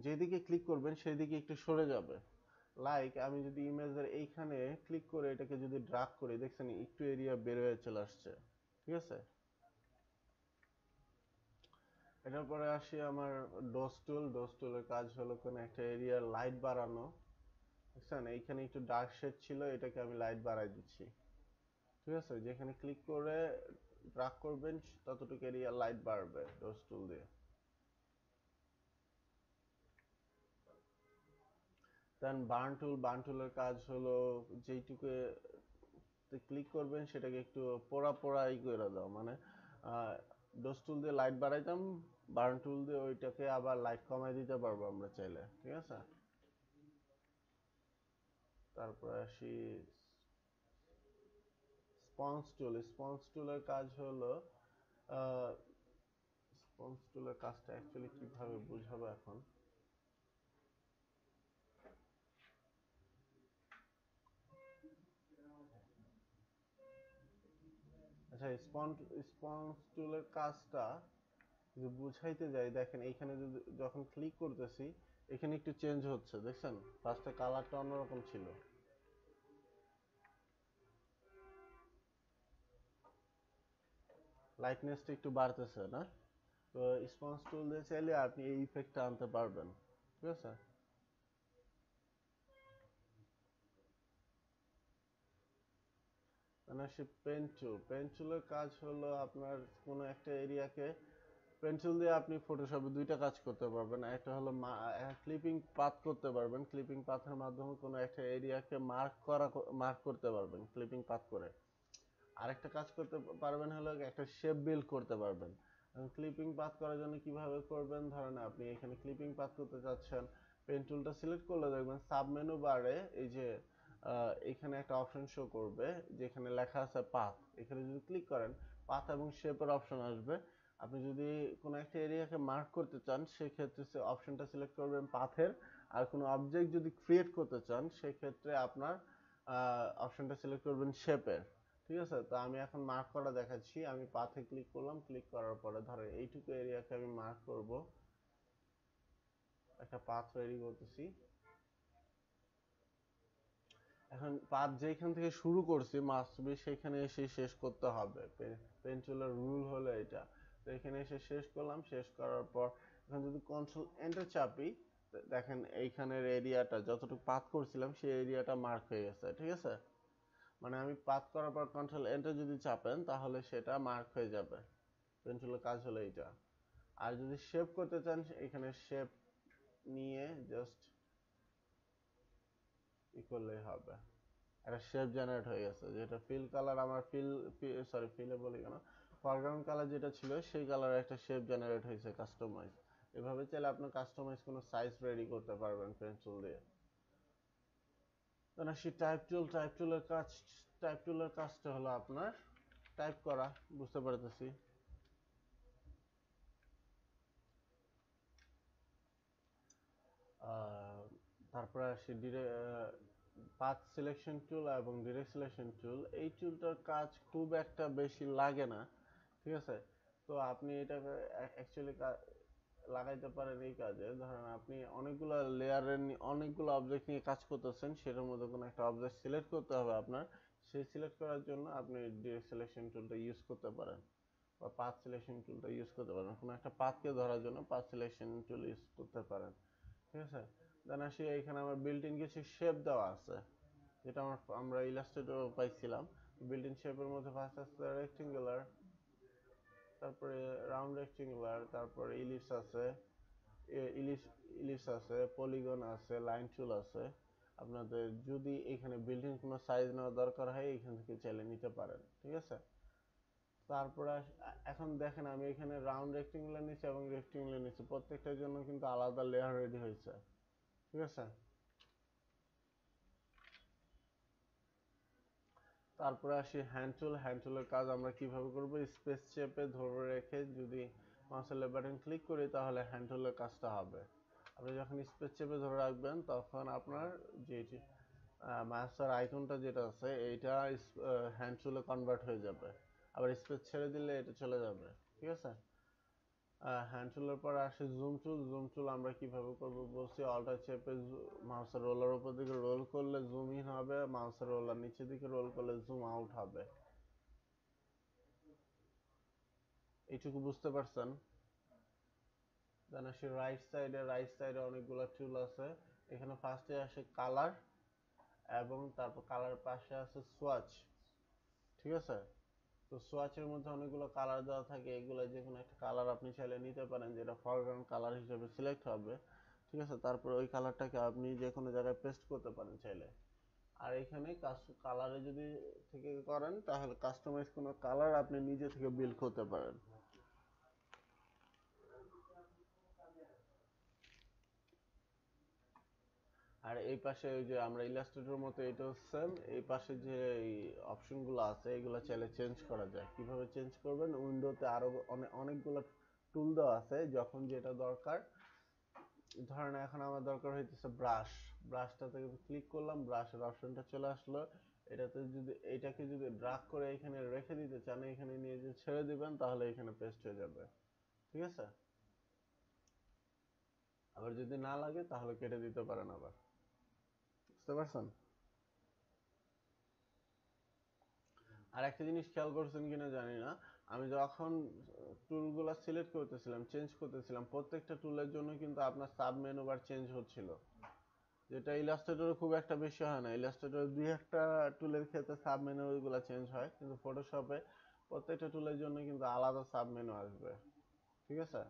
যেদিকে ক্লিক করবেন সেদিকে একটু সরে যাবে। লাইক আমি যদি ইমেজের এইখানে ক্লিক করে এটাকে যদি ড্রাগ করি দেখছেন একটু এরিয়া বের হয়ে চলে আসছে। ঠিক আছে, এটার পরে আসি আমার ডোজ টুল। ডোজ টুলের কাজ হলো কোনো একটা এরিয়ার লাইট বাড়ানো। বুঝছেন, এইখানে একটু ডার্ক শেড ছিল, এটাকে আমি লাইট বাড়াই দিচ্ছি। ঠিক আছে, যেখানে ক্লিক করে ড্রাগ করবেন ততটুকু এরিয়া লাইট বাড়বে ডোজ টুল দিয়ে। দেন বার্ন টুল। বার্ন টুলের কাজ হলো যেইটুকু ক্লিক করবেন সেটাকে একটু পোড়া পোড়া করে দাও, মানে ডোজ টুল দিয়ে লাইট বাড়াইতাম, বার্ন টুল দিয়ে ওইটাকে আবার লাইট কমাই দিতে পারবো আমরা চাইলে। ঠিক আছে, তারপরে আসি স্পঞ্জ টুল। স্পঞ্জ টুলের কাজ হলো স্পঞ্জ টুলের কাজটা অ্যাকচুয়ালি কিভাবে বুঝাবো এখন। আচ্ছা, স্পঞ্জ টুলের কাজটা যদি বুঝাইতে যাই, দেখেন এইখানে যদি যখন ক্লিক করতেছি এখানে একটু চেঞ্জ হচ্ছে, দেখছেন ফার্স্টে কালারটা অন্যরকম ছিল, লাইটনেসটা একটু বাড়তেছে না? তো স্পঞ্জ টুল দিয়ে চাইলে আপনি এই ইফেক্টটা আনতে পারবেন। ঠিক আছে, মানে সে পেন টুল। পেন টুলের কাজ হলো আপনার কোনো একটা এরিয়াকে পেন্সিল দিয়ে আপনি ফটোশপে দুইটা কাজ করতে পারবেন। একটা হলো ক্লিপিং পাথ করতে পারবেন, ক্লিপিং পাথের মাধ্যমে কোনো একটা এরিয়াকে মার্ক করতে পারবেন ক্লিপিং পাথ করে। আরেকটা কাজ করতে পারবেন হলো একটা শেপ বিল্ড করতে পারবেন। ক্লিপিং পাথ করার জন্য কিভাবে করবেন, ধরেন আপনি এখানে ক্লিপিং পাথ করতে চাচ্ছেন, পেন টুলটা সিলেক্ট করলে দেখবেন সাব মেনু বারে এই যে এখানে একটা অপশন শো করবে যেখানে লেখা আছে পাথ। এখানে যদি ক্লিক করেন পাথ এবং শেপের অপশন আসবে। আপনি যদি কোনো একটা এরিয়াকে মার্ক করতে চান সেক্ষেত্রে অপশনটা সিলেক্ট করবেন পাথের, আর কোনো অবজেক্ট যদি ক্রিয়েট করতে চান সেক্ষেত্রে আপনার অপশনটা সিলেক্ট করবেন শেপের। ঠিক আছে, তো আমি এখন মার্ক করা দেখাচ্ছি। আমি পাথে ক্লিক করলাম, ক্লিক করার পরে ধরেন এইটুকু এরিয়াকে আমি মার্ক করব, একটা পাথ তৈরি করতেছি। এখন পাথ যেখান থেকে শুরু করছি মাস্ট বি সেখানে এসে শেষ করতে হবে। পেন্সিলের রুল হলো এটা। তো এখানে এসে শেষ করলাম, শেষ করার পর এখন যদি কন্ট্রোল এন্টার চাপি, দেখেন এইখানের এরিয়াটা যতটুকু পাথ করছিলাম সেই এরিয়াটা মার্ক হয়ে গেছে। ঠিক আছে, মানে আমি পাথ করার পর কন্ট্রোল এন্টার যদি চাপেন তাহলে সেটা মার্ক হয়ে যাবে। পেন্সিলের কাজ হলো এইটা। আর যদি শেপ করতে চান এখানে শেপ নিয়ে জাস্ট ই করলেই হবে, একটা শেপ জেনারেট হয়ে গেছে। যেটা ফিল কালার আমার ফিলে বলি কেন, ফরগ্রাউন্ড কালার যেটা ছিল সেই কালারের একটা শেপ জেনারেট হয়েছে কাস্টমাইজ। এভাবে চাইলে আপনি কাস্টমাইজ কোনো সাইজ রেডি করতে পারবেন পেন্সিল দিয়ে। then আসি টাইপ টুলের কাজটা হলো আপনার টাইপ করা, বুঝতে পারতেছি। তারপরে আসি পাথ সিলেকশন টুল এবং ডিরেক্ট সিলেকশন টুল। এই টুলটার কাজ খুব একটা বেশি লাগে না। ঠিক আছে, তো আপনি এটাকে অ্যাকচুয়ালি লাগাইতে পারেন এই কাজে। ধরেন আপনি অনেকগুলো লেয়ারের অনেকগুলো অবজেক্ট নিয়ে কাজ করতেছেন, সেটার মধ্যে কোনো একটা অবজেক্ট সিলেক্ট করতে হবে আপনার। সেই সিলেক্ট করার জন্য আপনি ডিরেক্ট সিলেকশন টুলটা ইউজ করতে পারেন বা পাথ সিলেকশন টুলটা ইউজ করতে পারেন। কোনো একটা পাথকে ধরার জন্য পাথ সিলেকশন টুল ইউজ করতে পারেন। ঠিক আছে, দেন আসি এখানে আমার বিল্ট ইন কিছু শেপ দেওয়া আছে, যেটা আমরা ইলাস্ট্রেটর পাইছিলাম। বিল্ট ইন শেপের মধ্যে ফার্স্ট আছে রেক্টেঙ্গুলার, তারপরে রাউন্ড রেক্টেঙ্গুলার, তারপরে ইলিপস আছে, ইলিপস আছে, পলিগন আছে, লাইন টুল আছে। আপনাদের যদি এখানে বিল্ট ইন কোনো সাইজ নেওয়ার দরকার হয় এখান থেকে চাইলে নিতে পারেন। ঠিক আছে, তারপরে এখন দেখেন আমি এখানে রাউন্ড রেক্টেঙ্গুলার নিচ্ছি এবং রেক্টেঙ্গুলার নিচ্ছি, প্রত্যেকটার জন্য কিন্তু আলাদা লেয়ার রেডি হয়েছে। ঠিক আছে, তারপরে আসি হ্যান্ড টুলের কাজ আমরা কিভাবে করব। স্পেস চেপে ধরে রেখে যদি মাউসের লেফট বাটন ক্লিক করি তাহলে হ্যান্ড টুলের কাজটা হবে। আপনি যখন স্পেস চেপে ধরে রাখবেন তখন আপনার যে মাউসের আইকনটা যেটা আছে এইটা হ্যান্ড টুলে কনভার্ট হয়ে যাবে, আবার স্পেস ছেড়ে দিলে এটা চলে যাবে। ঠিক আছে, হ্যান্ড টুলের পর আসে জুম টুল আমরা কিভাবে করব বলছি। অল্টার চেপে মাউসের রোলার উপর দিকে রোল করলে জুম ইন হবে, মাউসের রোলার নিচের দিকে রোল করলে জুম আউট হবে। এইটুকু বুঝতে পারছেন? দেন আসি রাইট সাইডে অনেকগুলো টুল আছে। এখানে ফার্স্টে আসে কালার এবং তারপর কালার পাশে আছে সোয়াচ। ঠিক আছে, তো সোয়াচের মধ্যে অনেকগুলো কালার দেওয়া থাকে, এগুলো যে কোনো একটা কালার আপনি চাইলে নিতে পারেন যেটা ফরগ্রাউন্ড কালার হিসেবে সিলেক্ট হবে। ঠিক আছে, তারপর ওই কালারটাকে আপনি যে কোনো জায়গায় পেস্ট করতে পারেন চাইলে। আর এখানে কালারে যদি থেকে করেন তাহলে কাস্টমাইজ কোনো কালার আপনি নিজে থেকে বিল্ড করতে পারেন। আর এই পাশে ওই যে আমরা ইলাস্ট্রেটর মতো এটাও সেম, এই পাশে যে এই অপশনগুলো আছে এগুলো চাইলে চেঞ্জ করা যায়। কিভাবে চেঞ্জ করবেন, উইন্ডোতে আরো অনেকগুলো টুল দেওয়া আছে, যখন যেটা দরকার। ধরেন এখন আমার দরকার হইতেছে ব্রাশটাতে ক্লিক করলাম, ব্রাশের অপশনটা চলে আসলো। এটাতে যদি এইটাকে যদি ড্রাগ করে এখানে রেখে দিতে চান এখানে নিয়ে যে ছেড়ে দিবেন তাহলে এখানে পেস্ট হয়ে যাবে। ঠিক আছে, আবার যদি না লাগে তাহলে কেটে দিতে পারেন আবার। বুঝতে পারছেন? আর একটা জিনিস খেয়াল করছেন কিনা জানি না, আমি যখন টুলগুলো সিলেক্ট করতেছিলাম চেঞ্জ করতেছিলাম প্রত্যেকটা টুলের জন্য কিন্তু আপনার সাব মেনু বার চেঞ্জ হচ্ছিল, যেটা ইলাস্ট্রেটরে খুব একটা বেশি হয় না। ইলাস্ট্রেটরে দুই একটা টুলের ক্ষেত্রে সাব মেনু গুলো চেঞ্জ হয়, কিন্তু ফটোশপে প্রত্যেকটা টুলের জন্য কিন্তু আলাদা সাব মেনু আসবে। ঠিক আছে,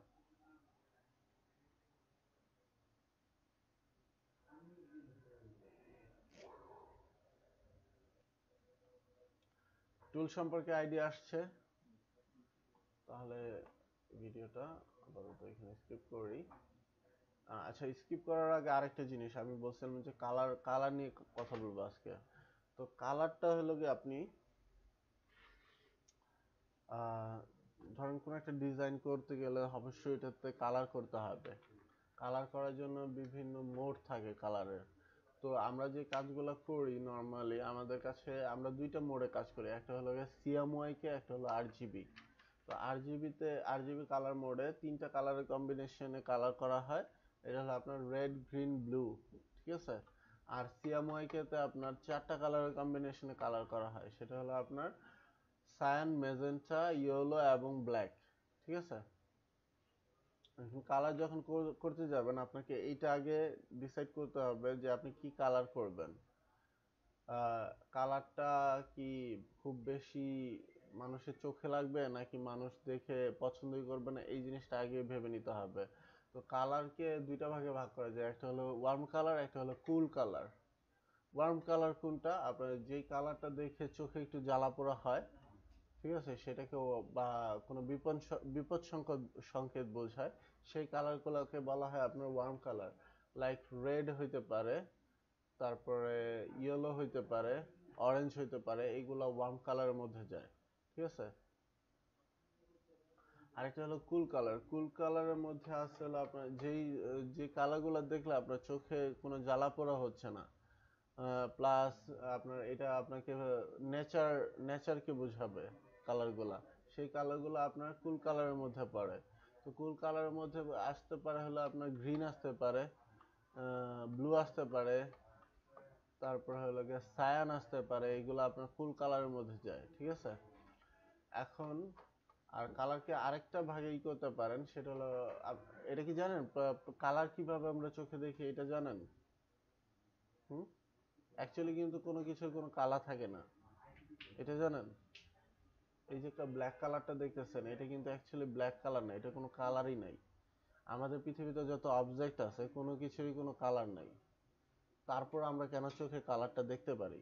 টুল সম্পর্কে আইডিয়া আসছে? তাহলে ভিডিওটা আপাতত এখানে স্কিপ করি। আচ্ছা, স্কিপ করার আগে আরেকটা জিনিস আমি বলছিলাম যে কালার নিয়ে কথা বলবো আজকে। তো কালারটা হলো কি আপনি ধরেন কোন একটা ডিজাইন করতে গেলে অবশ্যই এটাতে কালার করতে হবে। কালার করার জন্য বিভিন্ন মোড থাকে কালারের। তো তো আমরা যে কাজগুলো করি নর্মালি আমাদের কাছে আমরা দুইটা মোডে কাজ করি, একটা হলো সিএমওয়াইকে, একটা হলো আরজিবি। তো আরজিবি কালার মোডে তিনটা কালারের কম্বিনেশনে কালার করা হয়। এটা হলো আপনার রেড, গ্রিন, ব্লু, ঠিক আছে। আর সিএমওয়াইকে তে আপনার চারটা কালারের কম্বিনেশনে কালার করা হয়, সেটা হলো আপনার সায়ান, মেজেন্টা, ইয়েলো এবং ব্ল্যাক, ঠিক আছে। কালার যখন করতে যাবেন আপনাকে এইটা আগে ডিসাইড করতে হবে যে আপনি কি কালার করবেন। কালারটা কি খুব বেশি মানুষের চোখে লাগবে নাকি মানুষ দেখে পছন্দই করবে না, এই জিনিসটা আগে ভেবে নিতে হবে। তো কালারকে দুইটা ভাগে ভাগ করা যায়, একটা হলো ওয়ার্ম কালার, একটা হলো কুল কালার। ওয়ার্ম কালার কোনটা? আপনার যেই কালারটা দেখে চোখে একটু জ্বালা পোড়া হয়, ঠিক আছে, সেটাকে বা কোনো বিপদ সংকেত বোঝায়, সেই কালারগুলোকে বলা হয় আপনার ওয়ার্ম কালার। লাইক রেড হইতে পারে, তারপরে ইয়েলো হইতে পারে, অরেঞ্জ হইতে পারে, এইগুলা ওয়ার্ম কালারের মধ্যে যায়, ঠিক আছে। আরেকটা হলো কুল কালার। কুল কালারের মধ্যে আছে হলো আপনার যে কালারগুলো দেখলে আপনার চোখে কোনো জ্বালা পোড়া হচ্ছে না, প্লাস আপনার এটা আপনাকে নেচারকে বোঝাবে কালারগুলা, সেই কালারগুলো আপনার কুল কালারের মধ্যে পড়ে। তো কুল কালারের মধ্যে আসতে পারে হলো আপনার গ্রিন আসতে পারে, ব্লু আসতে পারে, তারপর হলো গিয়ে সায়ান আসতে পারে, এগুলো আপনার কুল কালারের মধ্যে যায়, ঠিক আছে। এখন আর কালারকে আরেকটা ভাগে করতে পারেন, সেটা হলো এটা কি জানেন কালার কিভাবে আমরা চোখে দেখি, এটা জানেন? হুম, অ্যাকচুয়ালি কিন্তু কোনো কিছুর কোনো কালার থাকে না, এটা জানেন? এই যে একটা ব্ল্যাক কালারটা দেখতেছেন, এটা কিন্তু অ্যাকচুয়ালি ব্ল্যাক কালার না, এটা কোনো কালারই নাই। আমাদের পৃথিবীতে যত অবজেক্ট আছে কোনো কিছুরই কোনো কালার নাই, তারপর আমরা কেন চোখে কালারটা দেখতে পারি?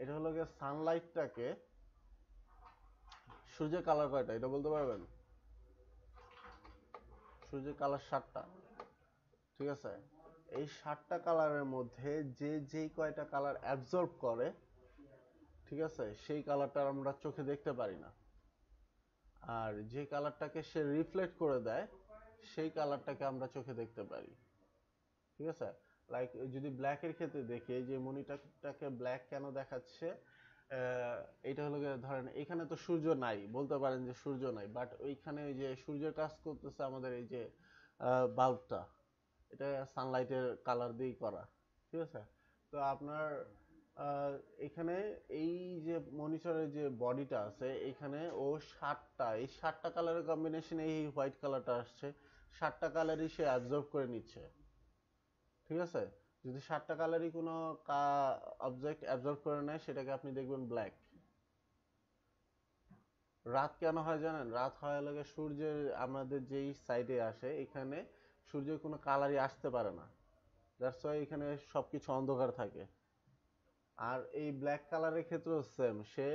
এটা হলো গিয়ে সানলাইটটাকে, সূর্যের কালার কয়টা এটা বলতে পারবেন? সূর্যের কালার 7টা, ঠিক আছে। এই 7টা কালারের মধ্যে যেই কয়টা কালার অ্যাবজর্ব করে, ঠিক আছে, সেই কালারটা আমরা চোখে দেখতে পারি না। আর যে কালারটাকে সে রিফ্লেক্ট করে দেয়, সেই কালারটাকে আমরা চোখে দেখতে পারি, ঠিক আছে। লাইক যদি ব্ল্যাক এর ক্ষেত্রে দেখি, এই যে মনিটরটাকে ব্ল্যাক কেন দেখাচ্ছে, এটা হলো ধরেন এখানে তো সূর্য নাই, বলতে পারেন যে সূর্য নাই, বাট ওইখানে ওই যে সূর্যের কাজ করতেছে আমাদের এই যে বাল্বটা, এটা সানলাইটের কালার দিয়েই করা, ঠিক আছে। তো আপনার এখানে এই যে মনিটরের যে বডিটা আছে, এখানে ও 7টা কালারের কম্বিনেশনে এই হোয়াইট কালারটা আসছে, 7টা কালারই সে অ্যাবজর্ব করে নিচ্ছে, ঠিক আছে। যদি 7টা কালারই কোনো অবজেক্ট অ্যাবজর্ব করে নেয়, সেটাকে আপনি দেখবেন ব্ল্যাক। রাত কেন হয় জানেন? রাত হয় লাগে সূর্যের আমাদের যেই সাইডে আসে, এখানে সূর্যের কোনো কালারই আসতে পারে না, দ্যাটস ওয়াই এখানে সবকিছু অন্ধকার থাকে। আর এই ব্ল্যাক কালারের ক্ষেত্রেও সেম, সে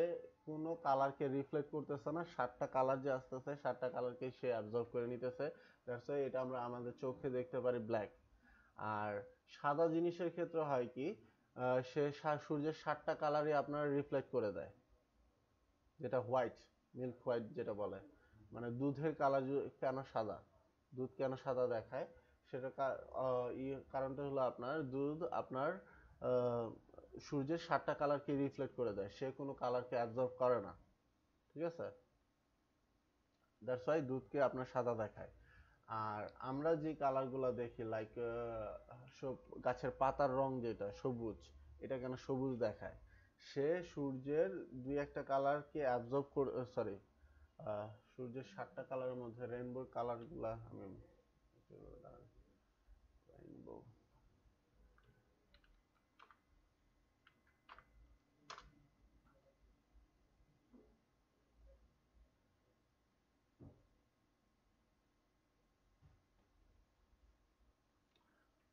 কোনো কালারকে রিফ্লেক্ট করতেছে না, 7টা কালার যে আসতেছে 7টা কালারকে সে অ্যাবজর্ব করে নিতেছে, দ্যাটস ওয়াই এটা আমরা আমাদের চোখে দেখতে পারি ব্ল্যাক। আর সাদা জিনিসের ক্ষেত্রে হয় কি, সে সূর্যের 7টা কালারই আপনার রিফ্লেক্ট করে দেয়, যেটা হোয়াইট, মিল্ক হোয়াইট যেটা বলে, মানে দুধের কালার কেন সাদা, দুধ কেন সাদা দেখায়, সেটা কারণটা হলো আপনার দুধ আপনার আহ, সূর্যের 7টা কালারকে রিফ্লেক্ট করে দেয়, সে কোনো কালারকে অ্যাবজর্ব করে না, ঠিক আছে। দ্যাটস ওয়াই দুধকে আপনার সাদা দেখায়। আর আমরা যে কালারগুলো দেখি, লাইক সব গাছের পাতার রং যেটা সবুজ, এটা কেন সবুজ দেখায়, সে সূর্যের দুই একটা কালারকে অ্যাবজর্ব করে, সরি, সূর্যের 7টা কালারের মধ্যে রেইনবোর কালারগুলা আমি রেইনবো,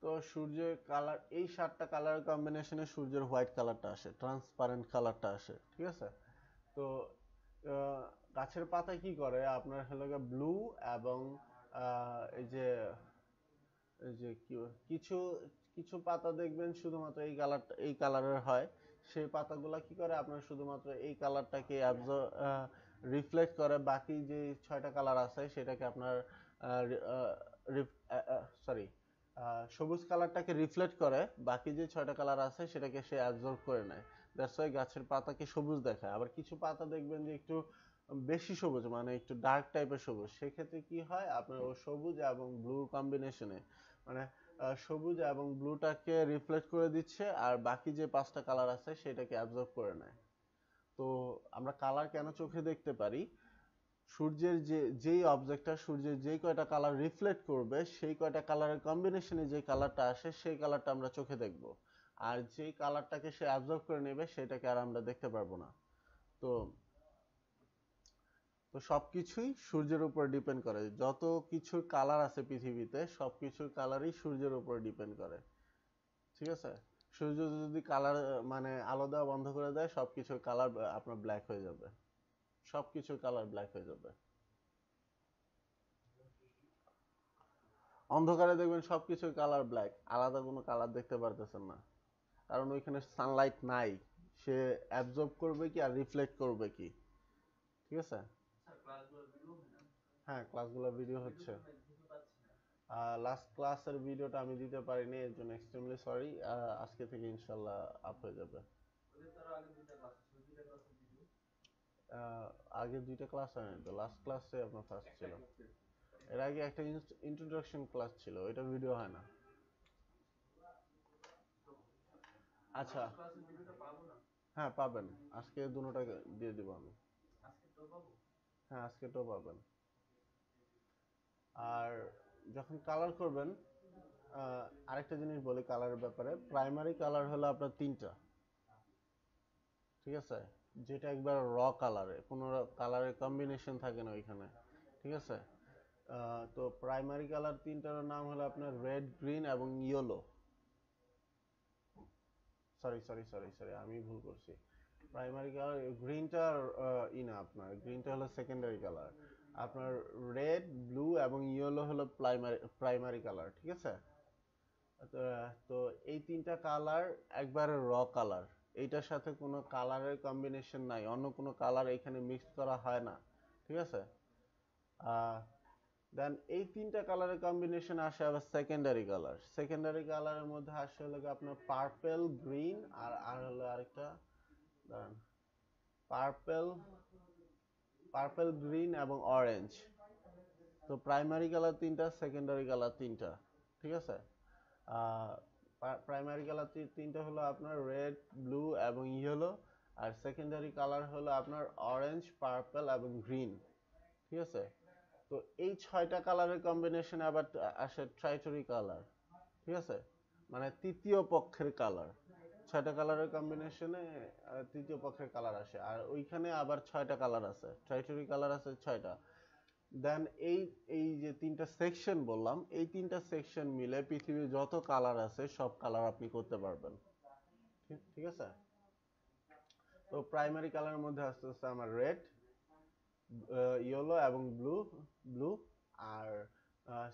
তো সূর্যের কালার এই 7টা কালার কম্বিনেশনে সূর্যের হোয়াইট কালারটা আসে, ট্রান্সপারেন্ট কালারটা আসে, ঠিক আছে। তো গাছের পাতায় কি করে আপনার হলো ব্লু এবং এই যে কিছু কিছু পাতা দেখবেন শুধুমাত্র এই কালারের হয়, সেই পাতাগুলা কি করে আপনার শুধুমাত্র এই কালারটাকে রিফ্লেক্ট করে, বাকি যে 6টা কালার আছে সেটাকে আপনার সরি সবুজ কালারটাকে রিফ্লেক্ট করে, বাকি যে 6টা কালার আছে সেটাকে সে অ্যাবজর্ব করে নেয়। দ্যাটস ওয়াই গাছের পাতাকে সবুজ দেখায়। আবার কিছু পাতা দেখবেন যে একটু বেশি সবুজ, মানে একটু ডার্ক টাইপের সবুজ, সেক্ষেত্রে কি হয় আপনার ও সবুজ এবং ব্লুর কম্বিনেশনে, মানে সবুজ এবং ব্লুটাকে রিফ্লেক্ট করে দিচ্ছে আর বাকি যে 5টা কালার আছে সেটাকে অ্যাবজর্ব করে নেয়। তো আমরা কালার কেন চোখে দেখতে পারি? সূর্যের যেই অবজেক্টটা সূর্যের যেই কয়টা কালার রিফ্লেক্ট করবে সেই কয়টা কালারের কম্বিনেশনে যে কালারটা আসে সেই কালারটা আমরা চোখে দেখব, আর যেই কালারটাকে সে অ্যাবজর্ব করে নেবে সেটাকে আর আমরা দেখতে পারবো না। তো তো সবকিছুই সূর্যের উপর ডিপেন্ড করে, যত কিছুর কালার আছে পৃথিবীতে সবকিছুর কালারই সূর্যের উপর ডিপেন্ড করে। ঠিক আছে? সূর্য যদি কালার মানে আলো দেওয়া বন্ধ করে দেয় সবকিছুর কালার আপনার ব্ল্যাক হয়ে যাবে, সবকিছুর কালার ব্ল্যাক হয়ে যাবে। অন্ধকারে দেখবেন সবকিছুর কালার ব্ল্যাক, আলাদা কোনো কালার দেখতে পারতেছেন না, কারণ ওইখানে সানলাইট নাই। সে অ্যাবজর্ব করবে কি আর রিফ্লেক্ট করবে কি? ঠিক আছে? হ্যাঁ, ক্লাসগুলো ভিডিও হচ্ছে। লাস্ট ক্লাসের ভিডিওটা আমি দিতে পারিনি, এর জন্য এক্সট্রিমলি সরি। আজকে থেকে ইনশাল্লাহ আপ হয়ে যাবে। আগে 2টা ক্লাস হয়নি তো, লাস্ট ক্লাসে আপনার ফার্স্ট ছিল। এর আগে একটা ইন্ট্রোডাকশন ক্লাস ছিল, ওইটা ভিডিও হয় না। আচ্ছা, হ্যাঁ পাবেন, আজকে দুটোটা দিয়ে দিব আমি। হ্যাঁ আজকেটাও পাবেন। আর যখন কালার করবেন, আরেকটা জিনিস বলি কালারের ব্যাপারে, প্রাইমারি কালার হলো আপনার 3টা। ঠিক আছে? যেটা একবার র কালারে, কোনো কালারের কম্বিনেশন থাকে না ওইখানে। ঠিক আছে? তো প্রাইমারি কালার 3টার নাম হলো আপনার রেড, গ্রিন এবং yellow. Sorry sorry sorry sorry, আমি ভুল করছি। প্রাইমারি কালার গ্রিনটা না, আপনার গ্রিনটা হলো সেকেন্ডারি কালার। আপনার রেড, ব্লু এবং ইয়েলো হলো প্রাইমারি কালার। ঠিক আছে? তো তো এই 3টা কালার একবারে র কালার, এইটার সাথে কোনো কালারের কম্বিনেশন নাই, অন্য কোনো কালার এখানে মিক্স করা হয় না। ঠিক আছে? দেন এই 3টা কালারের কম্বিনেশন আসে আবার সেকেন্ডারি কালার। সেকেন্ডারি কালারের মধ্যে আসে হলো আপনার পার্পল, গ্রিন আর আর হলো আরেকটা, দাঁড়ান, পার্পল, গ্রিন এবং অরেঞ্জ। তো প্রাইমারি কালার 3টা, সেকেন্ডারি কালার 3টা। ঠিক আছে? প্রাইমারি কালার 3টা হলো আপনার রেড, ব্লু এবং ইয়েলো, আর সেকেন্ডারি কালার হলো আপনার অরেঞ্জ, পার্পল এবং গ্রিন। ঠিক আছে? তো এই 6টা কালারের কম্বিনেশনে আবার আসে ট্রাইটরি কালার। ঠিক আছে? মানে তৃতীয় পক্ষের কালার। 6টা কালারের কম্বিনেশনে তৃতীয় পক্ষের কালার আসে, আর ওইখানে আবার 6টা কালার আছে, ট্রাইটরি কালার আছে 6টা। দেন এই এই যে 3টা সেকশন বললাম, এই 3টা সেকশন মিলে পৃথিবীর যত কালার আছে সব কালার আপনি করতে পারবেন। ঠিক আছে? তো প্রাইমারি কালারের মধ্যে আসতেছে আমার রেড, ইয়েলো এবং ব্লু। আর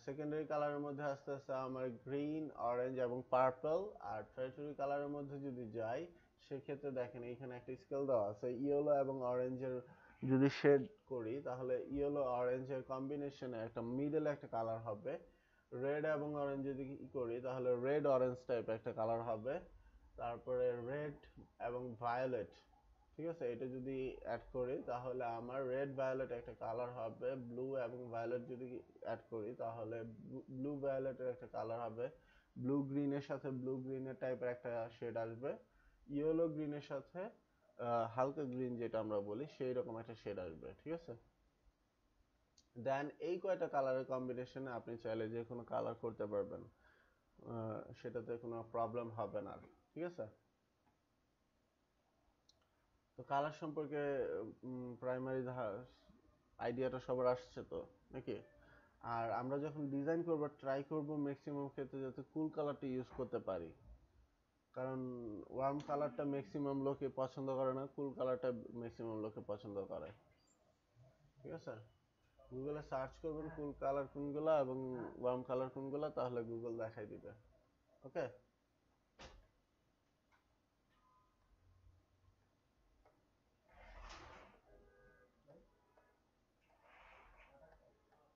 সেকেন্ডারি কালারের মধ্যে আসতেছে আমার গ্রিন, অরেঞ্জ এবং পার্পল। আর টারশারি কালারের মধ্যে যদি যাই সেক্ষেত্রে দেখেন এইখানে একটা স্কেল দেওয়া আছে, ইয়েলো এবং অরেঞ্জের যদি শেড করি তাহলে ইয়েলো অরেঞ্জের কম্বিনেশনে একটা মিডলে একটা কালার হবে। রেড এবং অরেঞ্জ যদি করি তাহলে রেড অরেঞ্জ টাইপের একটা কালার হবে। তারপরে রেড এবং ভায়োলেট, ঠিক আছে, এটা যদি অ্যাড করি তাহলে আমার রেড ভায়োলেট একটা কালার হবে। ব্লু এবং ভায়োলেট যদি অ্যাড করি তাহলে ব্লু ভায়োলেটের একটা কালার হবে। ব্লু গ্রিনের সাথে ব্লু গ্রিনের টাইপের একটা শেড আসবে। ইয়েলো গ্রিনের সাথে হালকা গ্রিন যেটা আমরা বলি সেই রকম একটা শেড আসবে। ঠিক আছে? দেন এই কয়টা কালারের কম্বিনেশনে আপনি চাইলে যে কোনো কালার করতে পারবেন, সেটাতে কোনো প্রবলেম হবে না। ঠিক আছে? তো কালার সম্পর্কে প্রাইমারি আইডিয়াটা সবার আসছে তো নাকি? আর আমরা যখন ডিজাইন করব ট্রাই করব ম্যাক্সিমাম ক্ষেত্রে যাতে কুল কালারটা ইউজ করতে পারি, কারণ ওয়ার্ম কালারটা ম্যাক্সিমাম লোকে পছন্দ করে না, কুল কালারটা ম্যাক্সিমাম লোকে পছন্দ করে। ঠিক আছে? গুগলে সার্চ করবেন কুল কালার কোনগুলা এবং ওয়ার্ম কালার কোনগুলা, তাহলে গুগল দেখাই দিবে। ওকে?